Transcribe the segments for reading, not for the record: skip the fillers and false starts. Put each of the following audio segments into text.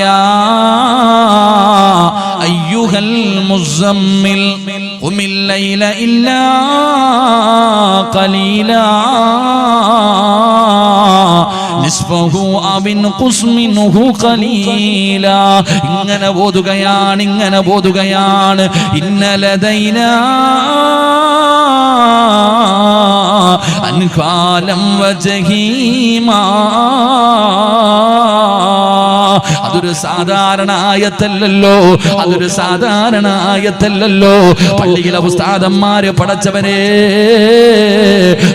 യാ അയ്യുഹൽ മുസമ്മിൽ ഖുമിൽ ലൈല ഇല്ലാ ഖലീലാ നിസ്ഫഹു അവിൻ ഖുസ് മിൻഹു ഖലീലാ. ഇങ്ങനെ ഓതുകയാണ് ഇന്ന ലദൈനാ അൻകാലം വജഹീമാ. അതൊരു സാധാരണ ആയത്തല്ലല്ലോ. പള്ളിയിലെ ഉസ്താദന്മാര് പടച്ചവനെ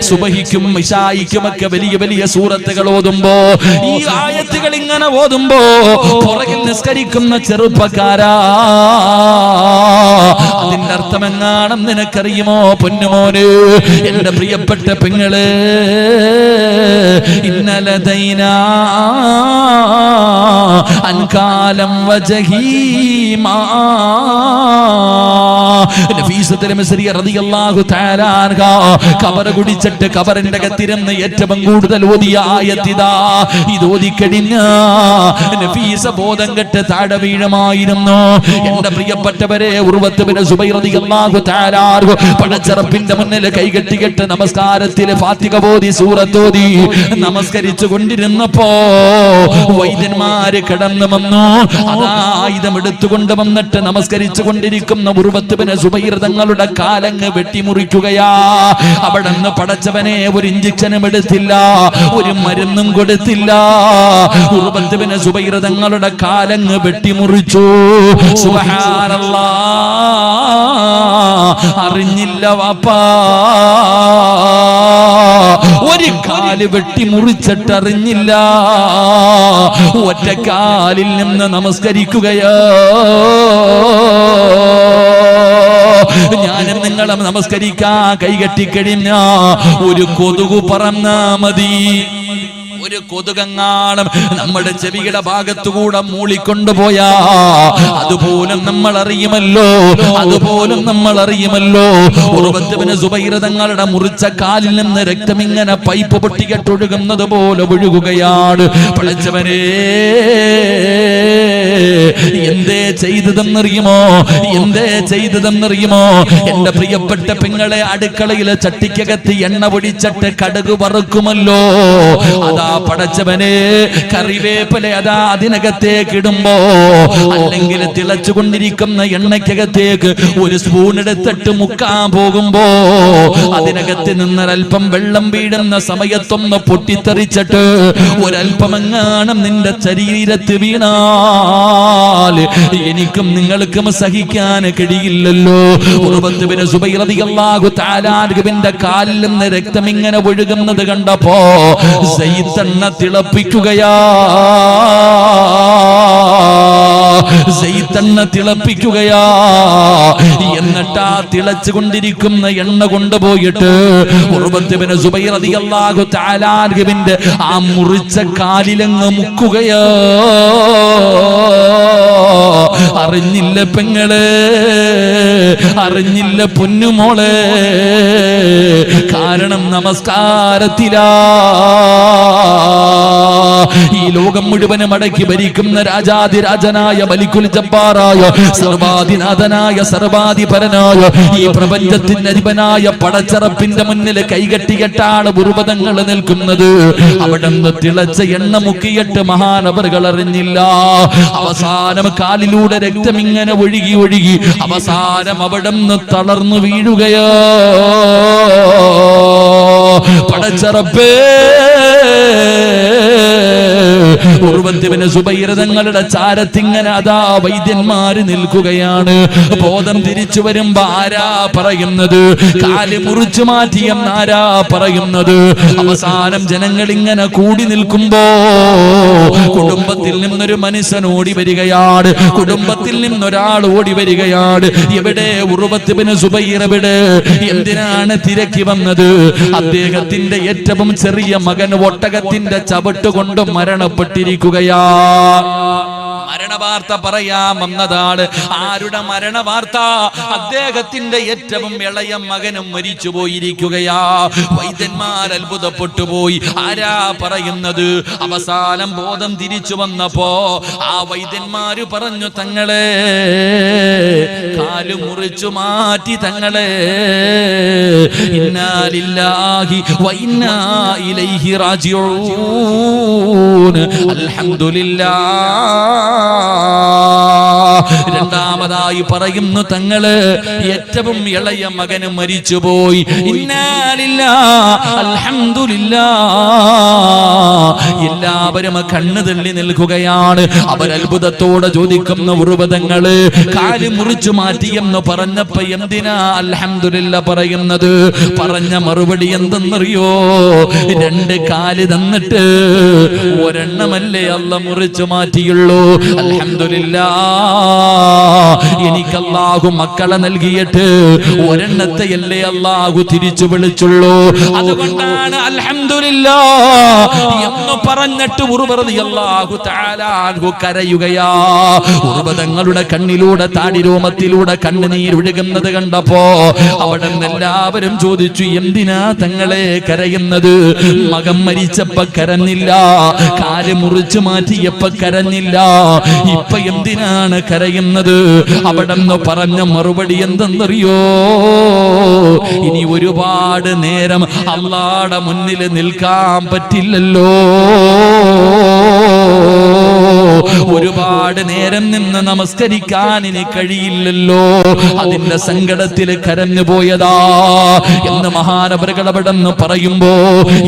സുബഹിക്കും ഇശായിക്കുമൊക്കെ വലിയ വലിയ സൂറത്തുകൾ ഓതുമ്പോ, ഈ ആയത്തുകൾ ഇങ്ങനെ ഓതുമ്പോ പുറകിൽ നിസ്കരിക്കുന്ന ചെറുപ്പക്കാരാ, അതിന്റെ അർത്ഥമെങ്ങാനും നിനക്കറിയുമോ പൊന്നുമോന്, എന്റെ പ്രിയപ്പെട്ട പെങ്ങള്? ഇന്നലദൈനാ അൻകാലം വജഹീമാ. നഫീസത്തുൽ മിസ്രിയ റളിയല്ലാഹു തആല അൻഹ ഖബർ കുടിച്ചിട്ട് ഖബറിന്റെ അകത്തിരുന്ന് ഏറ്റവും കൂടുതൽ ഓതിയ ആയത്തിതാ. ഇത് ഓതിക്കഴിഞ്ഞ നഫീസ ബോധം കെട്ട് താഴെ വീഴുമായിരുന്നു. എന്റെ പ്രിയപ്പെട്ടവരെ, ഉർവത്ത് ബിൻ സുബൈർ റളിയല്ലാഹു തആല അൻഹു പടച്ചറപ്പിന്റെ മുന്നിൽ കൈകെട്ടികെട്ട് നമസ്കാരത്തിൽ ഫാത്തിഹ ഓതി സൂറത്ത് ഓതി നമസ്കരിച്ചു കൊണ്ടിരുന്നപ്പോ വൈദ്യന്മാര് കടന്നു വന്നു. അതാ ആയുധം എടുത്തുകൊണ്ട് വന്നിട്ട് നമസ്കരിച്ചു കൊണ്ടിരിക്കുന്ന ഉർവത്ത് ബിൻ സുബൈർ തങ്ങളുടെ കാലങ്ങ് വെട്ടിമുറിക്കുകയാ. അവിടെ നിന്ന് പടച്ചവനെ ഒരു ഇഞ്ചക്ഷനും എടുത്തില്ല, ഒരു മരുന്നും കൊടുത്തില്ല. ഉർവത്ത് ബിൻ സുബൈർ തങ്ങളുടെ കാലങ്ങ് വെട്ടിമുറിച്ചു. സുബ്ഹാനല്ലാഹ്, അറിഞ്ഞില്ല വാപ്പാ. ഒരു കാല് വെട്ടിമുറിച്ചിട്ട് അറിഞ്ഞില്ല. ഒറ്റ കാലിൽ നിന്ന് നമസ്കരിക്കുകയോ. ഞാനും നിങ്ങളും നമസ്കരിക്കാൻ കൈകെട്ടിക്കഴിഞ്ഞ ഒരു കൊതുകു പറന്നാ മതി, ഒരു കൊതുകങ്ങാണം നമ്മുടെ ചെവിയുടെ ഭാഗത്തുകൂടെ മൂളിക്കൊണ്ടുപോയാ അതുപോലും നമ്മൾ അറിയുമല്ലോ. ഉർവത്ത് ബിൻ സുബൈർ തങ്ങളുടെ മുറിച്ച കാലിൽ നിന്ന് രക്തം ഇങ്ങനെ പൈപ്പ് പൊട്ടിക്കെട്ടൊഴുകുന്നത് പോലെ ഒഴുകുകയാണ്. പടച്ചവനെ, എന്തേ ചെയ്തതെന്നറിയുമോ? എന്റെ പ്രിയപ്പെട്ട പെങ്ങളെ, അടുക്കളയിലെ ചട്ടിക്കകത്ത് എണ്ണ പൊടിച്ചിട്ട് കടുക് വറുക്കുമല്ലോ. അതാ പടച്ചവനെ, കറിവേപ്പില അതാ അതിനകത്തേക്ക് ഇടുമ്പോ, അല്ലെങ്കിൽ തിളച്ചുകൊണ്ടിരിക്കുന്ന എണ്ണയ്ക്കകത്തേക്ക് ഒരു സ്പൂൺ എടുത്തിട്ട് മുക്കാൻ പോകുമ്പോ അതിനകത്ത് നിന്നൊരൽപ്പം വെള്ളം വീഴുന്ന സമയത്തൊന്ന് പൊട്ടിത്തെറിച്ചിട്ട് ഒരൽപ്പമെങ്ങാനും നിന്റെ ശരീരത്ത് വീണാൽ എനിക്കും നിങ്ങൾക്കും സഹിക്കാൻ കഴിയില്ലല്ലോ. ഉർവത്ത് ബിൻ സുബൈർ റളിയല്ലാഹു തആല അൻഹുവിന്റെ കാലിൽ നിന്ന് രക്തം ഇങ്ങനെ ഒഴുകുന്നത് കണ്ടപ്പോ സയ്യിദ് തിളപ്പിക്കുകയാ. എന്നിട്ടാ തിളച്ചുകൊണ്ടിരിക്കുന്ന എണ്ണ കൊണ്ടുപോയിട്ട് ഉർവത്ത് ബിൻ സുബൈർ റളിയല്ലാഹു തആല അൻഹുവിന്റെ ആ മുറിച്ച കാലിലങ്ങ് മുക്കുകയാ. അറിഞ്ഞില്ല പെങ്ങളെ, അറിഞ്ഞില്ല പൊന്നുമോളെ. കാരണം നമസ്കാരത്തിലാ. ഈ ലോകം മുഴുവനും അടക്കി ഭരിക്കുന്ന രാജാതിരാജനായ മലിക്കുൽ ജബ്ബാറായ സർവാധിനാഥനായ സർവാധിപരനായ ഈ പ്രപഞ്ചത്തിന്റെ അധിപനായ പടച്ചറപ്പിന്റെ മുന്നിൽ കൈകെട്ടികെട്ടാണ് ഉർവതങ്ങൾ നിൽക്കുന്നത്. അവിടെ നിന്ന് തിളച്ച എണ്ണ മുക്കിയിട്ട് മഹാനവറുകൾ അറിഞ്ഞില്ല. അവസാനം കാലിലൂടെ രക്തം ഇങ്ങനെ ഒഴുകി അവസാനം അവിടെ നിന്ന് തളർന്നു വീഴുകയോ. പടച്ചറപ്പേ, ഉർവത്ത് ബിൻ സുബൈർ തങ്ങളുടെ ചാരത്തിങ്ങനെ അതാ വൈദ്യന്മാര് നിൽക്കുകയാണ്. ബോധം തിരിച്ചു വരുമ്പോ ആരാ പറയുന്നത്? കാല് മുറിച്ചു മാറ്റിയെന്നാരാ പറയുന്നത്? അവസാനം ജനങ്ങൾ ഇങ്ങനെ കൂടി നിൽക്കുമ്പോ കുടുംബത്തിൽ നിന്നൊരു മനുഷ്യൻ ഓടി വരികയാണ്. കുടുംബത്തിൽ നിന്നൊരാൾ ഓടി വരികയാണ്. എവിടെ ഉർവത്ത് ബിൻ സുബൈർ? എവിടെ? എന്തിനാണ് തിരക്കി വന്നത്? അദ്ദേഹത്തിന്റെ ഏറ്റവും ചെറിയ മകൻ ഒട്ടകത്തിന്റെ ചവിട്ട് കൊണ്ട് മരണപ്പെട്ടിരിക്കുകയാ. മരണവാർത്ത പറയാൻ വന്നതാണ്. ആരുടെ മരണവാർത്ത? അദ്ദേഹത്തിന്റെ ഏറ്റവും ഇളയ മകനും മരിച്ചു പോയിരിക്കുകയാ. വൈദ്യന്മാർ അത്ഭുതപ്പെട്ടു പോയി. ആരാ പറയുന്നത്? അവസാനം ബോധം തിരിച്ചു വന്നപ്പോ ആ വൈദ്യന്മാര് പറഞ്ഞു, തങ്ങളെ കാല് മുറിച്ചു മാറ്റി, തങ്ങളെ ഇന്നാ ലില്ലാഹി വ ഇന്നാ ഇലൈഹി റാജിഊൻ. അൽഹംദുലില്ലാഹ്. രണ്ടാമതായി പറയുന്നു, തങ്ങള് ഏറ്റവും ഇളയ മകന് മരിച്ചുപോയി. ഇന്നാ ലില്ലാഹി അൽഹംദുലില്ലാഹ്. എല്ലാവരും കണ്ണു തള്ളി നിൽക്കുകയാണ്. അവർ അത്ഭുതത്തോടെ ചോദിക്കുന്ന ഉറുവതങ്ങള് കാല് മുറിച്ചു മാറ്റിയെന്ന് പറഞ്ഞപ്പോ എന്തിനാ അൽഹംദുലില്ലാഹ് പറയുന്നത്? പറഞ്ഞ മറുപടി എന്തെന്നറിയോ? രണ്ട് കാല് തന്നിട്ട് ഒരെണ്ണമല്ലേ അല്ല മുറിച്ചു മാറ്റിയുള്ളൂ. അൽഹംദുലില്ലാഹ്, എനിക്ക് അല്ലാഹു മക്കളെ നൽകിയിട്ട് ഒരെണ്ണത്തെയല്ലേ അല്ലാഹു തിരിച്ചു വിളിച്ചുള്ളൂ. അതുകൊണ്ടാണ് അൽഹംദുലില്ലാഹ് എന്ന് പറഞ്ഞിട്ട് ഉറുവ റളിയല്ലാഹു തആല അൻഹു കരയുകയാ. ഉറുവതങ്ങളുടെ കണ്ണിലൂടെ താടിരോമത്തിലൂടെ കണ്ണുനീരൊഴുകുന്നത് കണ്ടപ്പോ അവിടെ എല്ലാവരും ചോദിച്ചു, എന്തിനാ തങ്ങളെ കരയുന്നത്? മകൻ മരിച്ചപ്പോ കരഞ്ഞില്ല, കാല് മുറിച്ചു മാറ്റിയപ്പോ കരഞ്ഞില്ല, ഇപ്പൊ എന്തിനാണ് കരയുന്നത്? അവിടെ നിന്ന് പറഞ്ഞ മറുപടി എന്തെന്നറിയോ? ഇനി ഒരുപാട് നേരം അല്ലാഹുവിന്റെ മുന്നിൽ നിൽക്കാൻ പറ്റില്ലല്ലോ, ഒരുപാട് നേരം നിന്ന് നമസ്കരിക്കാൻ ഇനി കഴിയില്ലല്ലോ, അതിന്റെ സങ്കടത്തിൽ കരഞ്ഞു പോയതാ എന്ന് മഹാനവറുകളവിടെന്ന് പറയുമ്പോ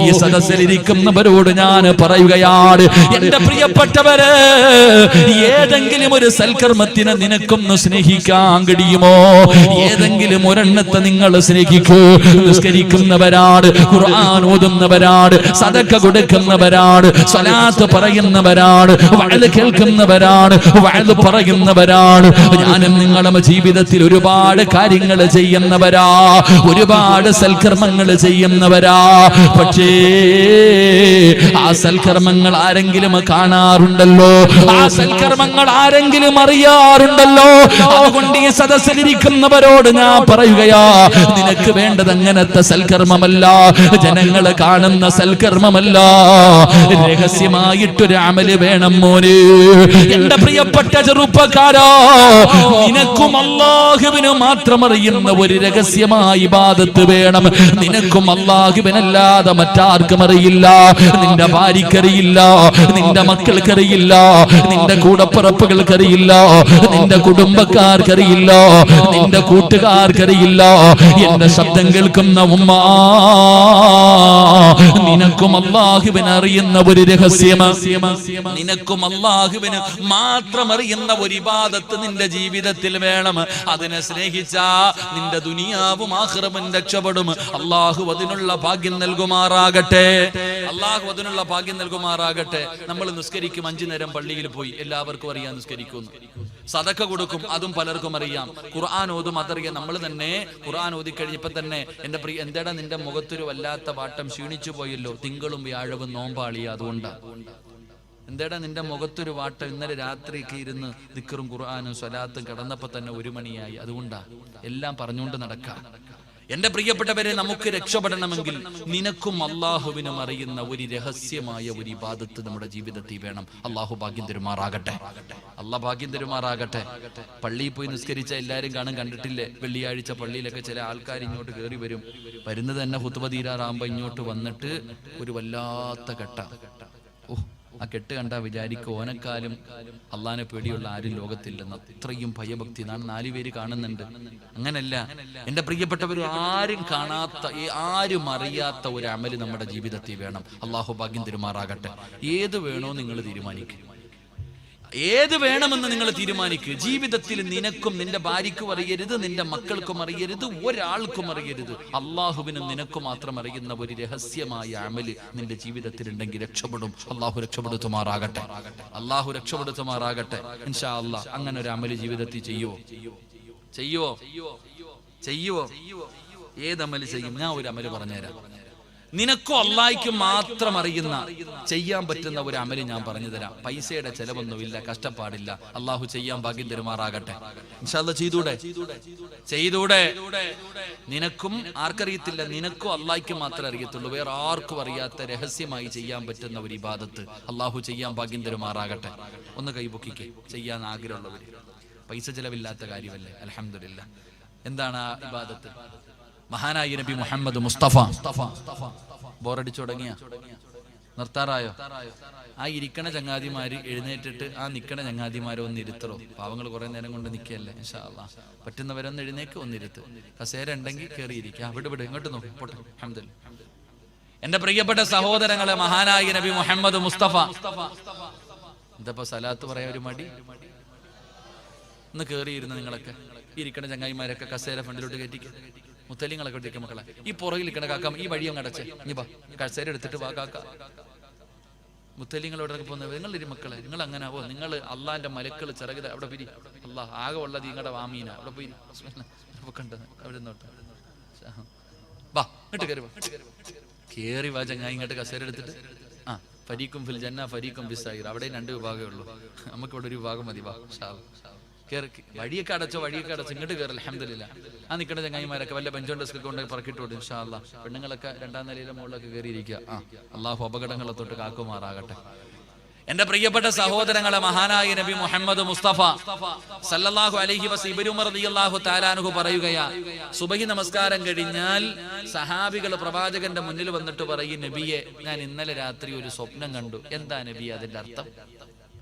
ഈ സദസ്സിലിരിക്കുന്നവരോട് ഞാൻ പറയുകയാണ്, എന്റെ പ്രിയപ്പെട്ടവര്, ഏതെങ്കിലും ഒരു സൽക്കർമ്മത്തിനെ നിനക്കൊന്ന് സ്നേഹിക്കാൻ കഴിയുമോ? ഏതെങ്കിലും ഒരെണ്ണത്തെ നിങ്ങൾ സ്നേഹിക്കൂ. നിസ്കരിക്കുന്നവരാണ്, ഖുർആൻ ഓതുന്നവരാണ്, സദഖ കൊടുക്കുന്നവരാണ്, സ്വലാത്ത് പറയുന്നവരാണ്, വഅദ് കേൾക്കുന്നവരാണ്, വഅദ് പറയുന്നവരാണ്. ഞാനും നിങ്ങളും ജീവിതത്തിൽ ഒരുപാട് കാര്യങ്ങൾ ചെയ്യുന്നവരാ, ഒരുപാട് സൽക്കർമ്മങ്ങൾ ചെയ്യുന്നവരാ. പക്ഷേ ആ സൽക്കർമ്മങ്ങൾ ആരെങ്കിലും കാണാറുണ്ടല്ലോ, ആ സൽക്കർമ്മങ്ങൾ ആരെങ്കിലും അറിയാറുണ്ടല്ലോ. അതുകൊണ്ട് ഈ സദസ്സിലിരിക്കുന്നവരോട് ഞാൻ പറയുകയാ, നിനക്ക് വേണ്ടത് അങ്ങനത്തെ സൽക്കർമ്മമല്ല, ജനങ്ങള് കാണുന്ന സൽക്കർമ്മമല്ല, രഹസ്യമായിട്ടൊരു അമല് വേണം മോനെ. എന്റെ പ്രിയപ്പെട്ട ചെറുപ്പക്കാരാ, നിനക്കും അല്ലാഹുവിന് മാത്രം അറിയുന്ന ഒരു രഹസ്യമായ ഇബാദത്ത് വേണം. നിനക്കും അല്ലാഹുവിനല്ലാതെ മറ്റാർക്കും അറിയില്ല. നിന്റെ ഭാര്യക്കറിയില്ല, നിന്റെ മക്കൾക്കറിയില്ല, നിന്റെ കൂടപ്പിറപ്പുകൾക്കറിയില്ല, നിന്റെ കുടുംബക്കാർക്കറിയില്ല, നിന്റെ കൂട്ടുകാർക്കറിയില്ല. എന്റെ ശബ്ദം കേൾക്കുന്ന ഉമ്മ, നിനക്കും അല്ലാഹുവിനെ അറിയുന്ന ഒരു രഹസ്യം, നിനക്കും അല്ലാഹുവിന് മാത്രം അറിയുന്ന ഒരു ഇബാദത്ത് നിന്റെ ജീവിതത്തിൽ വേണം. അതിനെ സ്നേഹിച്ചാ നിന്റെ ദുനിയാവും ആഖിറവും രക്ഷപ്പെടും. അല്ലാഹു അതിനുള്ള ഭാഗ്യം നൽകുമാറാകട്ടെ, അല്ലാഹു അതിനുള്ള ഭാഗ്യം നൽകുമാറാകട്ടെ. നമ്മൾ നിസ്കരിക്കും, 5 നേരം പള്ളിയിൽ പോയി, എല്ലാവർക്കും അറിയാം നിസ്കരിക്കുന്നു. സദഖ കൊടുക്കും, അതും പലർക്കും അറിയാം. ഖുർആൻ ഓതും, അതറിയാം. നമ്മൾ തന്നെ ഖുർആൻ ഓതി കഴിഞ്ഞപ്പോ തന്നെ എന്റെ പ്രിയ, എന്താടാ നിന്റെ മുഖത്തൊരു വല്ലാത്ത വാട്ടം, ക്ഷീണിച്ചു പോയല്ലോ, തിങ്കളും വ്യാഴവും നോമ്പാളിയ, അതുകൊണ്ടാ. എന്താടാ നിന്റെ മുഖത്തൊരു വാട്ടം, ഇന്നലെ രാത്രിയൊക്കെ ഇരുന്ന് ദിക്റും ഖുർആനും സ്വലാത്തും കിടന്നപ്പോ തന്നെ 1 മണിയായി, അതുകൊണ്ടാ. എല്ലാം പറഞ്ഞുകൊണ്ട് നടക്കാം. എന്റെ പ്രിയപ്പെട്ടവരെ, നമുക്ക് രക്ഷപ്പെടണമെങ്കിൽ നിനക്കും അല്ലാഹുവിനും അറിയുന്ന ഒരു രഹസ്യമായ ഒരു ഇബാദത്ത് നമ്മുടെ ജീവിതത്തിൽ വേണം. അല്ലാഹു ഭാഗ്യം തരുമാറാകട്ടെ, അല്ലാഹ് ഭാഗ്യം തരുമാറാകട്ടെ. പള്ളിയിൽ പോയി നിസ്കരിച്ച എല്ലാവരും കാണും, കണ്ടിട്ടില്ലേ? വെള്ളിയാഴ്ച പള്ളിയിലൊക്കെ ചില ആൾക്കാർ ഇങ്ങോട്ട് കയറി വരും. വരുന്നത് തന്നെ ഖുത്ബ തീരാറാകുമ്പോ ഇങ്ങോട്ട് വന്നിട്ട് ഒരു വല്ലാത്ത കെട്ട, ആ കെട്ട് കണ്ടാ വിചാരിക്കും ഓനക്കാലും അള്ളാനെ പേടിയുള്ള ആരും ലോകത്തില്ലെന്ന്. അത്രയും ഭയഭക്തി. നാം 4 പേര് കാണുന്നുണ്ട്. അങ്ങനല്ല എന്റെ പ്രിയപ്പെട്ടവർ, ആരും കാണാത്ത, ആരും അറിയാത്ത ഒരു അമല് നമ്മുടെ ജീവിതത്തിൽ വേണം. അള്ളാഹു ഭാഗ്യം തരുമാറാകട്ടെ. ഏത് വേണോ നിങ്ങൾ തീരുമാനിക്കുക, ഏത് വേണമെന്ന് നിങ്ങൾ തീരുമാനിക്കുക. ജീവിതത്തിൽ നിനക്കും നിന്റെ ഭാര്യയ്ക്കും അറിയരുത്, നിന്റെ മക്കൾക്കും അറിയരുത്, ഒരാൾക്കും അറിയരുത്. അള്ളാഹുവിനും നിനക്ക് മാത്രം അറിയുന്ന ഒരു രഹസ്യമായ അമല് നിന്റെ ജീവിതത്തിൽ ഉണ്ടെങ്കിൽ രക്ഷപ്പെടും. അള്ളാഹു രക്ഷപ്പെടുത്തുമാറാകട്ടെ, അള്ളാഹു രക്ഷപ്പെടുത്തുമാറാകട്ടെ. ഇൻഷാ അല്ലാഹ് അങ്ങനെ ഒരു അമല് ജീവിതത്തിൽ ചെയ്യുവോ? ചെയ്യുവോ? ചെയ്യുവോ? ഏതമല് ചെയ്യും? ഞാൻ ഒരു അമല് പറഞ്ഞുതരാം. നിനക്കും അള്ളാഹിക്കും മാത്രം അറിയുന്ന ചെയ്യാൻ പറ്റുന്ന ഒരു അമല് ഞാൻ പറഞ്ഞു തരാം. പൈസയുടെ ചെലവൊന്നുമില്ല, കഷ്ടപ്പാടില്ല. അള്ളാഹു ചെയ്യാൻ ഭാഗ്യം തരുമാറാകട്ടെ. ഇൻഷാ അല്ലാഹ് ചെയ്തൂടെ. നിനക്കും ആർക്കറിയത്തില്ല, നിനക്കും അള്ളാഹിക്കും മാത്രമേ അറിയത്തുള്ളൂ. വേറെ ആർക്കും അറിയാത്ത രഹസ്യമായി ചെയ്യാൻ പറ്റുന്ന ഒരു ഇബാദത്ത് അള്ളാഹു ചെയ്യാൻ ഭാഗ്യം തരുമാറാകട്ടെ. ഒന്ന് കൈപൊക്കിക്കേ, ചെയ്യാൻ ആഗ്രഹമുള്ളവര്. പൈസ ചെലവില്ലാത്ത കാര്യമല്ലേ, അൽഹംദുലില്ലാ. എന്താണ് ആ ഇബാദത്ത്? മഹാനായ നബി മുഹമ്മദ് മുസ്തഫ. ബോറടിച്ചു തുടങ്ങിയ നിർത്താറായോ? ആ ഇരിക്കണ ചങ്ങാതിമാര് എഴുന്നേറ്റിട്ട് ആ നിക്കണ ചങ്ങാതിമാരെ ഒന്ന് ഇരുത്തറോ? പാവങ്ങൾ കുറെ നേരം കൊണ്ട് നിൽക്കല്ലേ. ഇൻഷാ അല്ലാഹ് പറ്റുന്നവരൊന്ന് എഴുന്നേക്ക്, ഒന്നിരുത്ത്. കസേര ഉണ്ടെങ്കിൽ കയറിയിരിക്കുക. വിട് ഇങ്ങോട്ട് നോക്കി പോട്ടെ. അൽഹംദുലില്ലാ. എന്റെ പ്രിയപ്പെട്ട സഹോദരങ്ങളെ, മഹാനായ നബി മുഹമ്മദ് മുസ്തഫ. എന്തപ്പോ സലാത്ത് പറയാൻ ഒരു മടി? ഒന്ന് കയറിയിരുന്ന നിങ്ങളൊക്കെ ഇരിക്കണ ചങ്ങായിമാരൊക്കെ കസേര ഫ്രണ്ടിലോട്ട് കയറ്റിക്കുക. മുത്തലിങ്ങളൊക്കെ ഇരിക്കുക. മക്കളെ ഈ പുറകിൽ ഇരിക്കണ കാക്ക ഈ വഴിയും അടച്ചേ, ഇനി വാ കസേര എടുത്തിട്ട് വാ കാക്ക. മുത്തലിങ്ങളോടൊക്കെ പോകുന്നത് നിങ്ങളിരി മക്കളെ, നിങ്ങൾ അങ്ങനെ ആവോ? നിങ്ങൾ അള്ളാന്റെ മലക്കൾ ചിറകിൽ അവിടെ പിരി. അള്ളാഹ് ആകെ ഉള്ളത് നിങ്ങളുടെ വാമീന. അവിടെ പോയി കണ്ടത് അവിടെ നിന്നോട്ട് വാ, ഇങ്ങോട്ട് കയറി വാ, കയറി വാ ചങ്ങായി. ഇങ്ങോട്ട് കസേര എടുത്തിട്ട് ഫരീഖും ഫിൽ ജന്ന ഫരീഖും ഫിസ് സഈർ. അവിടെ 2 വിഭാഗമേ ഉള്ളൂ. നമുക്ക് ഇവിടെ ഒരു വിഭാഗം മതി. വാ വഴിയൊക്കെ അടച്ചോ, ഇങ്ങോട്ട് കയറി. അൽഹംദുലില്ലാ. ആ നിൽക്കുന്ന ചങ്ങായിമാരൊക്കെ വല്ല ബെഞ്ചോൺ ഡെസ്ക് കൊണ്ട് പറക്കിട്ടോട്ട് ഇൻഷാ അല്ലാഹ്. പെണ്ണുങ്ങളൊക്കെ 2ാം നിലയിലെ മുകളിലൊക്കെ കയറിയിരിക്കുക. അള്ളാഹു അപകടങ്ങളെ തൊട്ട് കാക്കുമാറാകട്ടെ. എന്റെ പ്രിയപ്പെട്ട സഹോദരങ്ങളെ, മഹാനായ നബി മുഹമ്മദ് മുസ്തഫ സല്ലല്ലാഹു അലൈഹി വസല്ലം ഇബ്നു ഉമർ റളിയല്ലാഹു തആല അൻഹു പറയുകയാ, സുബഹി നമസ്കാരം കഴിഞ്ഞാൽ സഹാബികൾ പ്രവാചകന്റെ മുന്നിൽ വന്നിട്ട് പറയും, നബിയെ, ഞാൻ ഇന്നലെ രാത്രി ഒരു സ്വപ്നം കണ്ടു. എന്താ നബിയെ അതിന്റെ അർത്ഥം?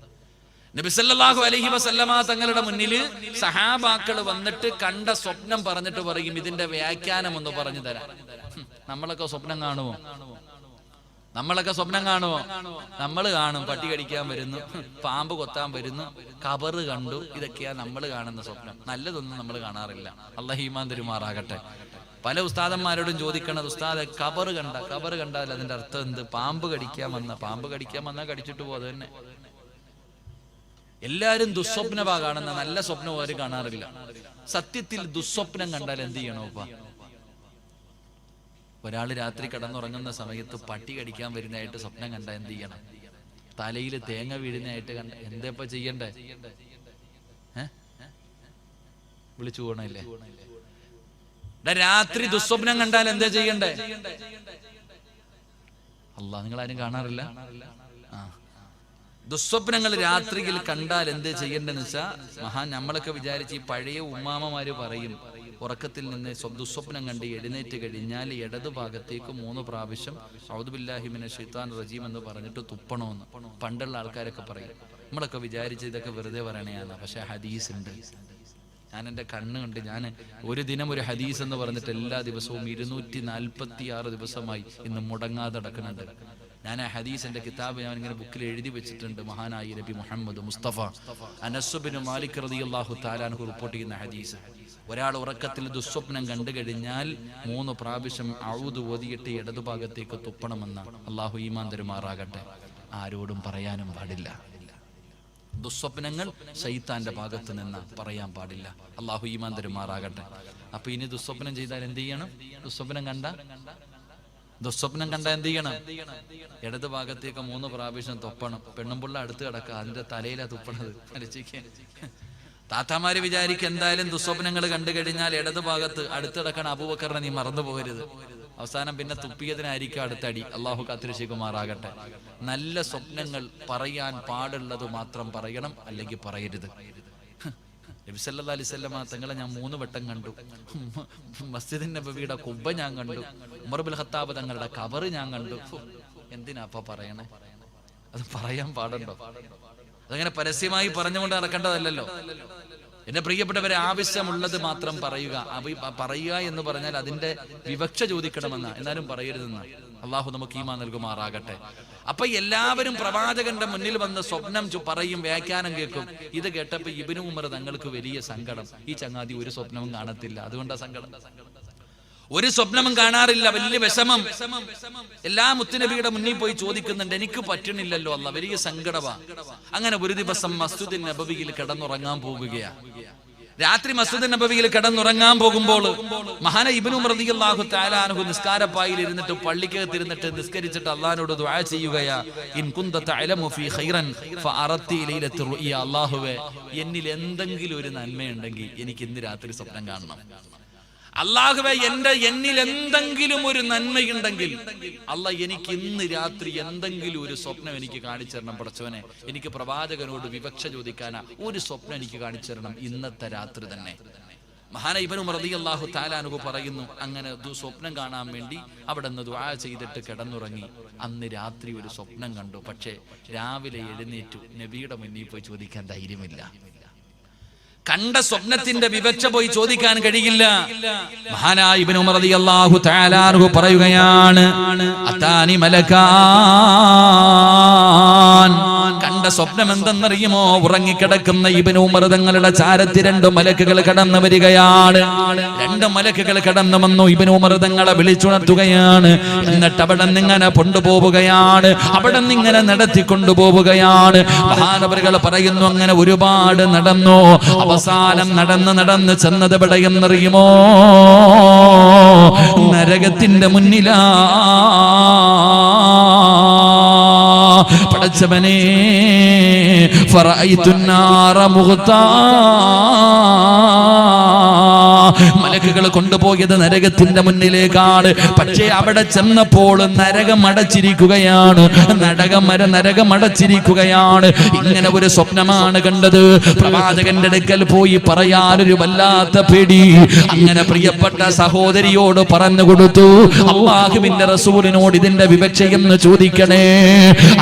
നബി സല്ലല്ലാഹു അലൈഹി വസല്ലമ തങ്ങളുടെ മുന്നിൽ സഹാബാക്കൾ വന്നിട്ട് കണ്ട സ്വപ്നം പറഞ്ഞിട്ട് പറയും, ഇതിന്റെ വ്യാഖ്യാനം ഒന്ന് പറഞ്ഞു തരാം. നമ്മളൊക്കെ സ്വപ്നം കാണുമോ? നമ്മൾ കാണും. പട്ടി കടിക്കാൻ വരുന്നു, പാമ്പ് കൊത്താൻ വരുന്നു, ഖബറ് കണ്ടു. ഇതൊക്കെയാ നമ്മൾ കാണുന്ന സ്വപ്നം. നല്ലതൊന്നും നമ്മൾ കാണാറില്ല. അല്ലാഹു ഈമാൻ തരുമാറാകട്ടെ. പല ഉസ്താദന്മാരോടും ചോദിക്കണത്, ഉസ്താദ് ഖബറ് കണ്ടാൽ അതിന്റെ അർത്ഥം എന്ത്? പാമ്പ് കടിക്കാൻ വന്നാൽ കടിച്ചിട്ട് പോകും. അത് തന്നെ. എല്ലാരും ദുസ്വപ്നവാ കാണുന്ന, നല്ല സ്വപ്നം ആരും കാണാറില്ല. സത്യത്തിൽ ദുസ്വപ്നം കണ്ടാൽ എന്ത് ചെയ്യണോപ്പാ? ഒരാൾ രാത്രി കിടന്നുറങ്ങുന്ന സമയത്ത് പട്ടി കടിക്കാൻ വരുന്നതായിട്ട് സ്വപ്നം കണ്ട എന്ത് ചെയ്യണം? തലയിൽ തേങ്ങ വീഴുന്നതായിട്ട് കണ്ട എന്താ ചെയ്യണ്ടേ? വിളിച്ചു പോകണല്ലേ? രാത്രി ദുസ്വപ്നം കണ്ടാൽ എന്താ ചെയ്യണ്ടേ? അല്ലാഹ്, നിങ്ങൾ ആരും കാണാറില്ല. ദുസ്വപ്നങ്ങൾ രാത്രിയിൽ കണ്ടാൽ എന്ത് ചെയ്യേണ്ടെന്ന് വെച്ചാൽ, നമ്മളൊക്കെ വിചാരിച്ച് ഈ പഴയ ഉമ്മാമമാര് പറയും, ഉറക്കത്തിൽ നിന്ന് ദുസ്വപ്നം കണ്ട് എഴുന്നേറ്റ് കഴിഞ്ഞാൽ ഇടതു ഭാഗത്തേക്ക് 3 പ്രാവശ്യം അഊദു ബില്ലാഹി മിനശ് ശൈത്താനിർ റജീം എന്ന് പറഞ്ഞിട്ട് തുപ്പണമെന്ന് പണ്ടുള്ള ആൾക്കാരൊക്കെ പറയും. നമ്മളൊക്കെ വിചാരിച്ച് ഇതൊക്കെ വെറുതെ പറയണയാണ്. പക്ഷെ ഹദീസ് ഉണ്ട്. ഞാൻ എൻ്റെ കണ്ണുകൊണ്ട് ഞാൻ ഒരു ദിനം ഒരു ഹദീസ് എന്ന് പറഞ്ഞിട്ട് എല്ലാ ദിവസവും 246 ദിവസമായി ഇന്ന് മുടങ്ങാതെ നടക്കുന്നുണ്ട്. ഞാൻ ആ ഹദീസിന്റെ കിതാബ് ഞാൻ ഇങ്ങനെ ബുക്കിൽ എഴുതി വെച്ചിട്ടുണ്ട്. മഹാനായ നബി മുഹമ്മദ് മുസ്തഫ അനസ് ഇബ്നു മാലിക് റളിയല്ലാഹു തആല അൻഹു റിപ്പോർട്ട് ചെയ്യുന്ന ഹദീസ്. ഒരാൾ ഉറക്കത്തിൽ ദുസ്വപ്നം കണ്ടു കഴിഞ്ഞാൽ 3 പ്രാവശ്യം ഔദു ഓതിയിട്ട് ഇടതുഭാഗത്തേക്ക് തുപ്പണമെന്ന്. അള്ളാഹു ഈമാൻ തരുമാറാകട്ടെ. ആരോടും പറയാനും പാടില്ല. ദുസ്വപ്നങ്ങൾ ശൈത്താന്റെ ഭാഗത്ത് നിന്ന് പറയാൻ പാടില്ല. അള്ളാഹു ഈമാൻ തരുമാറാകട്ടെ. അപ്പൊ ഇനി ദുസ്വപ്നം ചെയ്താൽ എന്ത് ചെയ്യണം? ദുസ്വപ്നം കണ്ട എന്ത് ചെയ്യണം? ഇടത് ഭാഗത്തേക്ക് 3 പ്രാവശ്യം തുപ്പണം. പെണ്ണുമ്പുള്ള അടുത്ത് കിടക്കുക, അതിന്റെ തലയിലാ തുപ്പണത്. താത്താമാര് വിചാരിക്കും എന്തായാലും ദുസ്വപ്നങ്ങൾ കണ്ടു കഴിഞ്ഞാൽ ഇടത് ഭാഗത്ത് അടുത്ത് കിടക്കണ അബൂബക്കറിനെ നീ മറന്നു പോകരുത്. അവസാനം പിന്നെ തുപ്പിയതിനായിരിക്കും അടുത്തടി. അള്ളാഹു കാത്തിരക്ഷിക്കുമാറാകട്ടെ. നല്ല സ്വപ്നങ്ങൾ പറയാൻ പാടുള്ളത് മാത്രം പറയണം, അല്ലെങ്കിൽ പറയരുത്. നബി സല്ലല്ലാഹു അലൈഹി വസല്ലം തങ്ങളെ ഞാൻ 3 വട്ടം കണ്ടു. മസ്ജിദുൻ നബവിയുടെ കുബ്ബ ഞാൻ കണ്ടു. ഉമർ ഇബ്നുൽ ഖത്താബ് തങ്ങളുടെ ഖബർ ഞാൻ കണ്ടു. എന്തിനാ അപ്പൊ പറയണേ? അത് പറയാൻ പാടുണ്ടോ? അതങ്ങനെ പരസ്യമായി പറഞ്ഞുകൊണ്ട് നടക്കേണ്ടതല്ലല്ലോ. എന്റെ പ്രിയപ്പെട്ടവരെ, ആവശ്യമുള്ളത് മാത്രം പറയുക. പറയുക എന്ന് പറഞ്ഞാൽ അതിന്റെ വിവക്ഷ ചോദിക്കണമെന്ന്, എന്നാലും പറയരുതെന്ന്. അള്ളാഹു നമുക്ക് ഈമാൻ നൽകുമാറാകട്ടെ. അപ്പൊ എല്ലാവരും പ്രവാചകന്റെ മുന്നിൽ വന്ന് സ്വപ്നം പറയും, വ്യാഖ്യാനം കേൾക്കും. ഇത് കേട്ടപ്പോ ഇബ്നു ഉമർ തങ്ങൾക്ക് വലിയ സങ്കടം. ഈ ചങ്ങാതി ഒരു സ്വപ്നവും കാണത്തില്ല, അതുകൊണ്ടാ സങ്കടം. ഒരു സ്വപ്നവും കാണാറില്ല, വലിയ വിഷമം. എല്ലാ മുത്തുനബിയുടെ മുന്നിൽ പോയി ചോദിക്കുന്നുണ്ട്, എനിക്ക് പറ്റണില്ലല്ലോ അല്ലാ, വലിയ സങ്കടമാ. അങ്ങനെ ഒരു ദിവസം മസ്ജിദുൻ നബവിയിൽ കിടന്നുറങ്ങാൻ പോകുകയാ. രാത്രി മസ്ജിദ് നബവിയിൽ കിടന്നുറങ്ങാൻ പോകുമ്പോൾ മഹാന ഇബ്നു ഉമർ റളിയല്ലാഹു തആല അൻഹു നിസ്കാരപ്പായിൽ ഇരുന്നിട്ട് പള്ളിക്കകത്ത് ഇരുന്നിട്ട് നിസ്കരിച്ചിട്ട് അല്ലാഹുവോട് ദുആ ചെയ്യുകയാ, ഇൻ കുന്ത തഅലമു ഫീ ഖൈറൻ ഫഅറത്തി ലൈലത്തുർ റുയ, അല്ലാഹുവേ എന്നിൽ എന്തെങ്കിലും ഒരു നന്മയുണ്ടെങ്കിൽ എനിക്ക് ഇന്ന് രാത്രി സ്വപ്നം കാണണം. അല്ലാഹുവേ എന്നിൽ എന്തെങ്കിലും ഒരു നന്മയുണ്ടെങ്കിൽ അല്ലാഹ് എനിക്ക് ഇന്ന് രാത്രി എന്തെങ്കിലും ഒരു സ്വപ്നം എനിക്ക് കാണിച്ചു തരണം. പടച്ചവനെ, എനിക്ക് പ്രവാചകനോട് വിവക്ഷ ചോദിക്കാനാ, ഒരു സ്വപ്നം എനിക്ക് കാണിച്ചു തരണം ഇന്നത്തെ രാത്രി തന്നെ. മഹാന ഇബ്നു ഉമർ റളിയല്ലാഹു തആല അൻഹു പറയുന്നു, അങ്ങനെ സ്വപ്നം കാണാൻ വേണ്ടി അവിടെ നിന്ന് ദുആ ചെയ്തിട്ട് കിടന്നുറങ്ങി. അന്ന് രാത്രി ഒരു സ്വപ്നം കണ്ടു. പക്ഷേ രാവിലെ എഴുന്നേറ്റു. നബിയുടെ മുന്നിൽ പോയി ചോദിക്കാൻ ധൈര്യമില്ല. കണ്ട സ്വപ്നത്തിന്റെ വിവക്ഷ പോയി ചോദിക്കാൻ കഴിയില്ല. മഹാനായ ഇബ്നു ഉമർ റളിയല്ലാഹു തആല അൻഹു പറയുകയാണ്, അതാനി മലക്കാൻ. കണ്ട സ്വപ്നം എന്തെന്നറിയുമോ? ഉറങ്ങിക്കിടക്കുന്ന ഇബ്നു ഉമർ തങ്ങളുടെ ചാരത്ത് രണ്ട് മലക്കുകൾ കടന്നു വരികയാണ്. രണ്ട് മലക്കുകൾ കടന്നു വന്നു ഇബ്നു ഉമർ തങ്ങളെ വിളിച്ചുണർത്തുകയാണ്. എന്നിട്ട് അവിടെ നിന്നിങ്ങനെ കൊണ്ടുപോവുകയാണ്, അവിടെ നിന്നിങ്ങനെ നടത്തിക്കൊണ്ടുപോവുകയാണ്. മഹാനവറുകൾ പറയുന്നു, അങ്ങനെ ഒരുപാട് നടന്നു. അവസാനം നടന്ന് ചെന്നത് എവിടെയെന്നറിയുമോ? നരകത്തിന്റെ മുന്നിലാ. പടച്ചവനേ, ഫറഅയ്തുന്നാറ മുഗ്താ. മലക്കുകൾ കൊണ്ടുപോയത് നരകത്തിന്റെ മുന്നിലേക്കാണ്. പക്ഷേ അവിടെ ചെന്നപ്പോൾ നരകം അടച്ചിരിക്കുകയാണ്. നരകം അടച്ചിരിക്കുകയാണ്. ഇങ്ങനെ ഒരു സ്വപ്നമാണ് കണ്ടത്. പ്രവാചകന്റെ അടുക്കൽ പോയി പറയാനൊരു വല്ലാത്ത പേടി. അങ്ങനെ പ്രിയപ്പെട്ട സഹോദരിയോട് പറഞ്ഞു കൊടുത്തു, അല്ലാഹുവിന്റെ റസൂലിനോട് ഇതിന്റെ വിവക്ഷയെന്ന് ചോദിക്കണേ.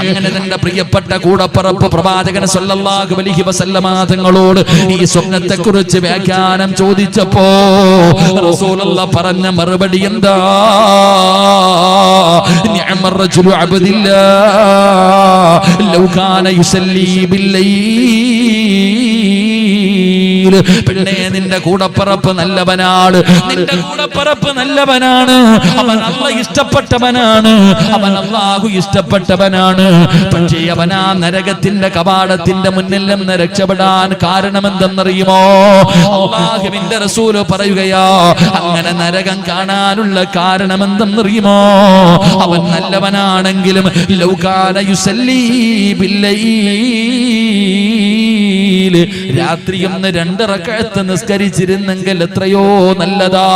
അങ്ങനെ തന്റെ പ്രിയപ്പെട്ട കൂടപ്പറപ്പ് പ്രവാചകൻ സല്ലല്ലാഹു അലൈഹി വസല്ലമ തങ്ങളോട് ഈ സ്വപ്നത്തെ കുറിച്ച് വ്യാഖ്യാനം ചോദിച്ചപ്പോ റസൂലുള്ളാഹി പറഞ്ഞ മറുപടി എന്താ? നിഅമർ റജുലു അബ്ദില്ലാഹ് ലൗ കാന യുസല്ലി ബില്ലൈൽ. പെണ്ണേ, നിന്റെ കൂടപ്പറപ്പ് നല്ലവനാണ്. നിന്റെ കൂടപ്പറപ്പ് നല്ലവനാണ്. അവൻ അല്ലാഹ് ഇഷ്ടപ്പെട്ടവനാണ്. അവൻ അല്ലാഹു ഇഷ്ടപ്പെട്ടവനാണ്. പക്ഷേ അവനാ നരകത്തിന്റെ കവാടത്തിന്റെ മുന്നിൽ നിന്ന് രക്ഷപ്പെടാൻ കാരണം എന്തെന്നറിയുമോ? അല്ലാഹുവിന്റെ റസൂല് പറയുകയാ, അങ്ങനെ നരകം കാണാനുള്ള കാരണം എന്തെന്നറിയുമോ? അവൻ നല്ലവനാണെങ്കിലും ലൗ കാന യുസല്ലി ബില്ലൈൽ, രാത്രി ഒന്ന് 2 റക്അത്ത് നിസ്കരിച്ചിരുന്നെങ്കിൽ എത്രയോ നല്ലതാ.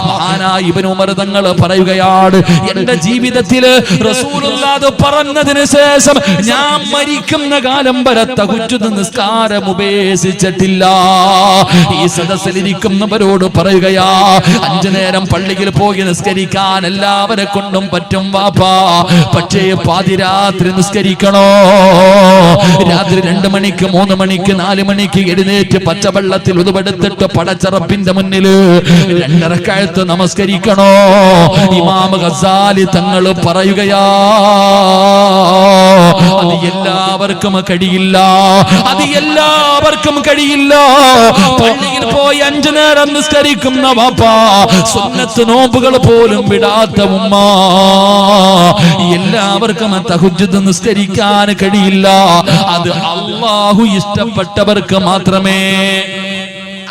മഹാനായ ഇബ്നു ഉമർ തങ്ങൾ പറയുകയാണ്, എന്റെ ജീവിതത്തില് റസൂലുള്ളാഹി പറഞ്ഞതിന് ശേഷം ഞാൻ മരിക്കുന്ന കാലം വരെ തഹജ്ജുദ് നിസ്കാരം ഉപേക്ഷിച്ചിട്ടില്ല. ഈ സദസ്സിലിരിക്കുന്നവരോട് പറയുകയാ, 5 നേരം പള്ളിയിൽ പോയി നിസ്കരിക്കാൻ എല്ലാവരെ കൊണ്ടും പറ്റും വാപ്പാ. പക്ഷേ പാതിരാത്രി നിസ്കരിക്കണോ? രാത്രി 2 മണിക്ക് 3 മണിക്ക് 4 മണിക്ക് എഴുന്നേറ്റ് പച്ചവെള്ളത്തിൽ ഉതുപെടുത്തിട്ട് പടച്ചറപ്പിന്റെ മുന്നിൽ 2 റക്അത്ത് നമസ്കരിക്കണോ? ഇമാം ഗസാലി തങ്ങൾ പറയുകയാ, അത് എല്ലാവർക്കും കഴിയില്ല. അത് എല്ലാവർക്കും കഴിയില്ല. പള്ളിയിൽ പോയി 5 നേരം നിസ്കരിക്കുന്ന വാപ്പാ, സുന്നത്ത് നോമ്പുകൾ പോലും വിടാത്ത ഉമ്മ, എല്ലാവർക്കും തഹജ്ജുദ് നിസ്കരിക്കാൻ കഴിയില്ല. അത് അല്ലാഹു ഇഷ്ടപ്പെട്ടവർക്ക് മാത്രമേ,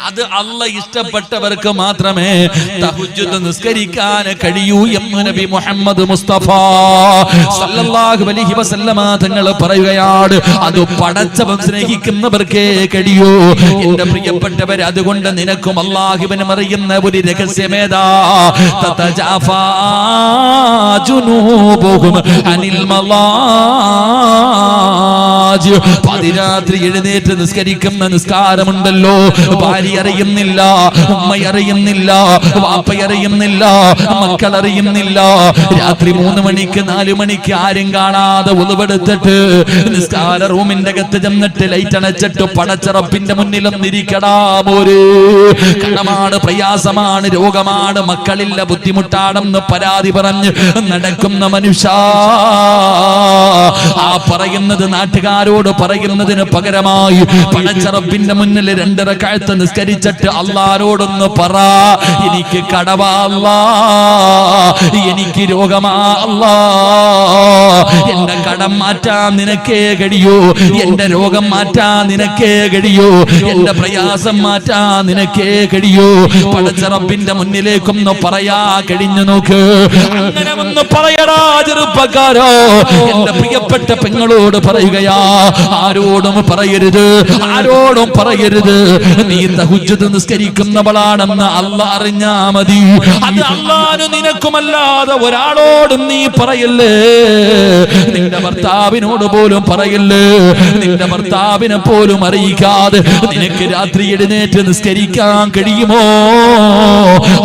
അത് അല്ലാഹ് ഇഷ്ടപ്പെട്ടവർക്ക് മാത്രമേ തഹജ്ജുദ് നിസ്കരിക്കാൻ കഴിയൂ എന്ന് നബി മുഹമ്മദ് മുസ്തഫ സല്ലല്ലാഹു അലൈഹി വസല്ലമ തങ്ങൾ പറയുകയാണ്. അത് പടച്ചവൻ സ്നേഹിക്കുന്നവർക്കേ കഴിയൂ. എന്റെ പ്രിയപ്പെട്ടവർ, അതുകൊണ്ട് നിനക്കും അല്ലാഹുവിനും അറിയുന്ന ഒരു രഹസ്യമേതാ? തതജാഫാ ജുനൂബുഹും അനിൽ മളാജി. പാതിരാത്രി എഴുന്നേറ്റ് നിസ്കരിക്കുന്ന നിസ്കാരമുണ്ടല്ലോ, ഭാര്യ അറിയുന്നില്ല, ഉമ്മ അറിയുന്നില്ല, വാപ്പ അറിയുന്നില്ല, മക്കൾ അറിയുന്നില്ല. രാത്രി 3 മണിക്ക് 4 മണിക്ക് ആരും കാണാതെ ഉളുവെടുത്തിട്ട് നിസ്കാര റൂമിന്റെ അകത്ത് ചെന്നിട്ട് ലൈറ്റ് അണച്ചിട്ട് പടച്ചറപ്പിന്റെ മുന്നിലൊന്നിരിക്കടാം. ഒരു കടമാണ്, പ്രയാസമാണ്, രോഗമാണ്, മക്കളില്ല, ബുദ്ധിമുട്ടാണെന്ന് പരാതി പറഞ്ഞ് നടക്കുന്ന മനുഷ്യ, ആ പറയുന്നത് നാട്ടുകാരോട് പറയുന്നതിന് പകരമായി പടച്ചറപ്പിന്റെ മുന്നിൽ 2 റക്അത്ത് നിസ്കരിക്കാൻ നിസ്കരിച്ചിട്ട് അള്ളാരോടൊന്ന് പറ, എനിക്ക് കടവാ അല്ലാ, എനിക്ക് രോഗമാ അല്ലാ, എന്റെ കടം മാറ്റാൻ നിനക്കേ കഴിയൂ, എന്റെ രോഗം മാറ്റാൻ നിനക്കേ കഴിയൂ, എന്റെ പ്രയാസം മാറ്റാൻ നിനക്കേ കഴിയൂ. പടച്ച റബ്ബിന്റെ മുന്നിലേക്കൊന്ന് പറയാ കഴിഞ്ഞു നോക്ക്. അങ്ങനെ ഒന്ന് പറയടാ ചെറുപ്പക്കാരോ, എന്റെ പ്രിയപ്പെട്ട പെങ്ങളോട് പറയുകയാ, ആരോടും പറയരുത്, ആരോടും പറയരുത് നീ തഹജ്ജുദ് നിസ്കരിക്കുന്നവളാണെന്ന് അല്ലാഹ് അറിഞ്ഞാ മതി. അത് അല്ലാഹു നിനക്കുമല്ലാതെ ഒരാളോടും നീ പറയല്ലേ. നിന്റെ ഭർത്താവിനോട് പോലും പറയല്ലേ. നിന്റെ ഭർത്താവിനെ പോലും അറിയിക്കാതെ നിനക്ക് രാത്രി എഴുന്നേറ്റ് നിസ്കരിക്കാൻ കഴിയുമോ?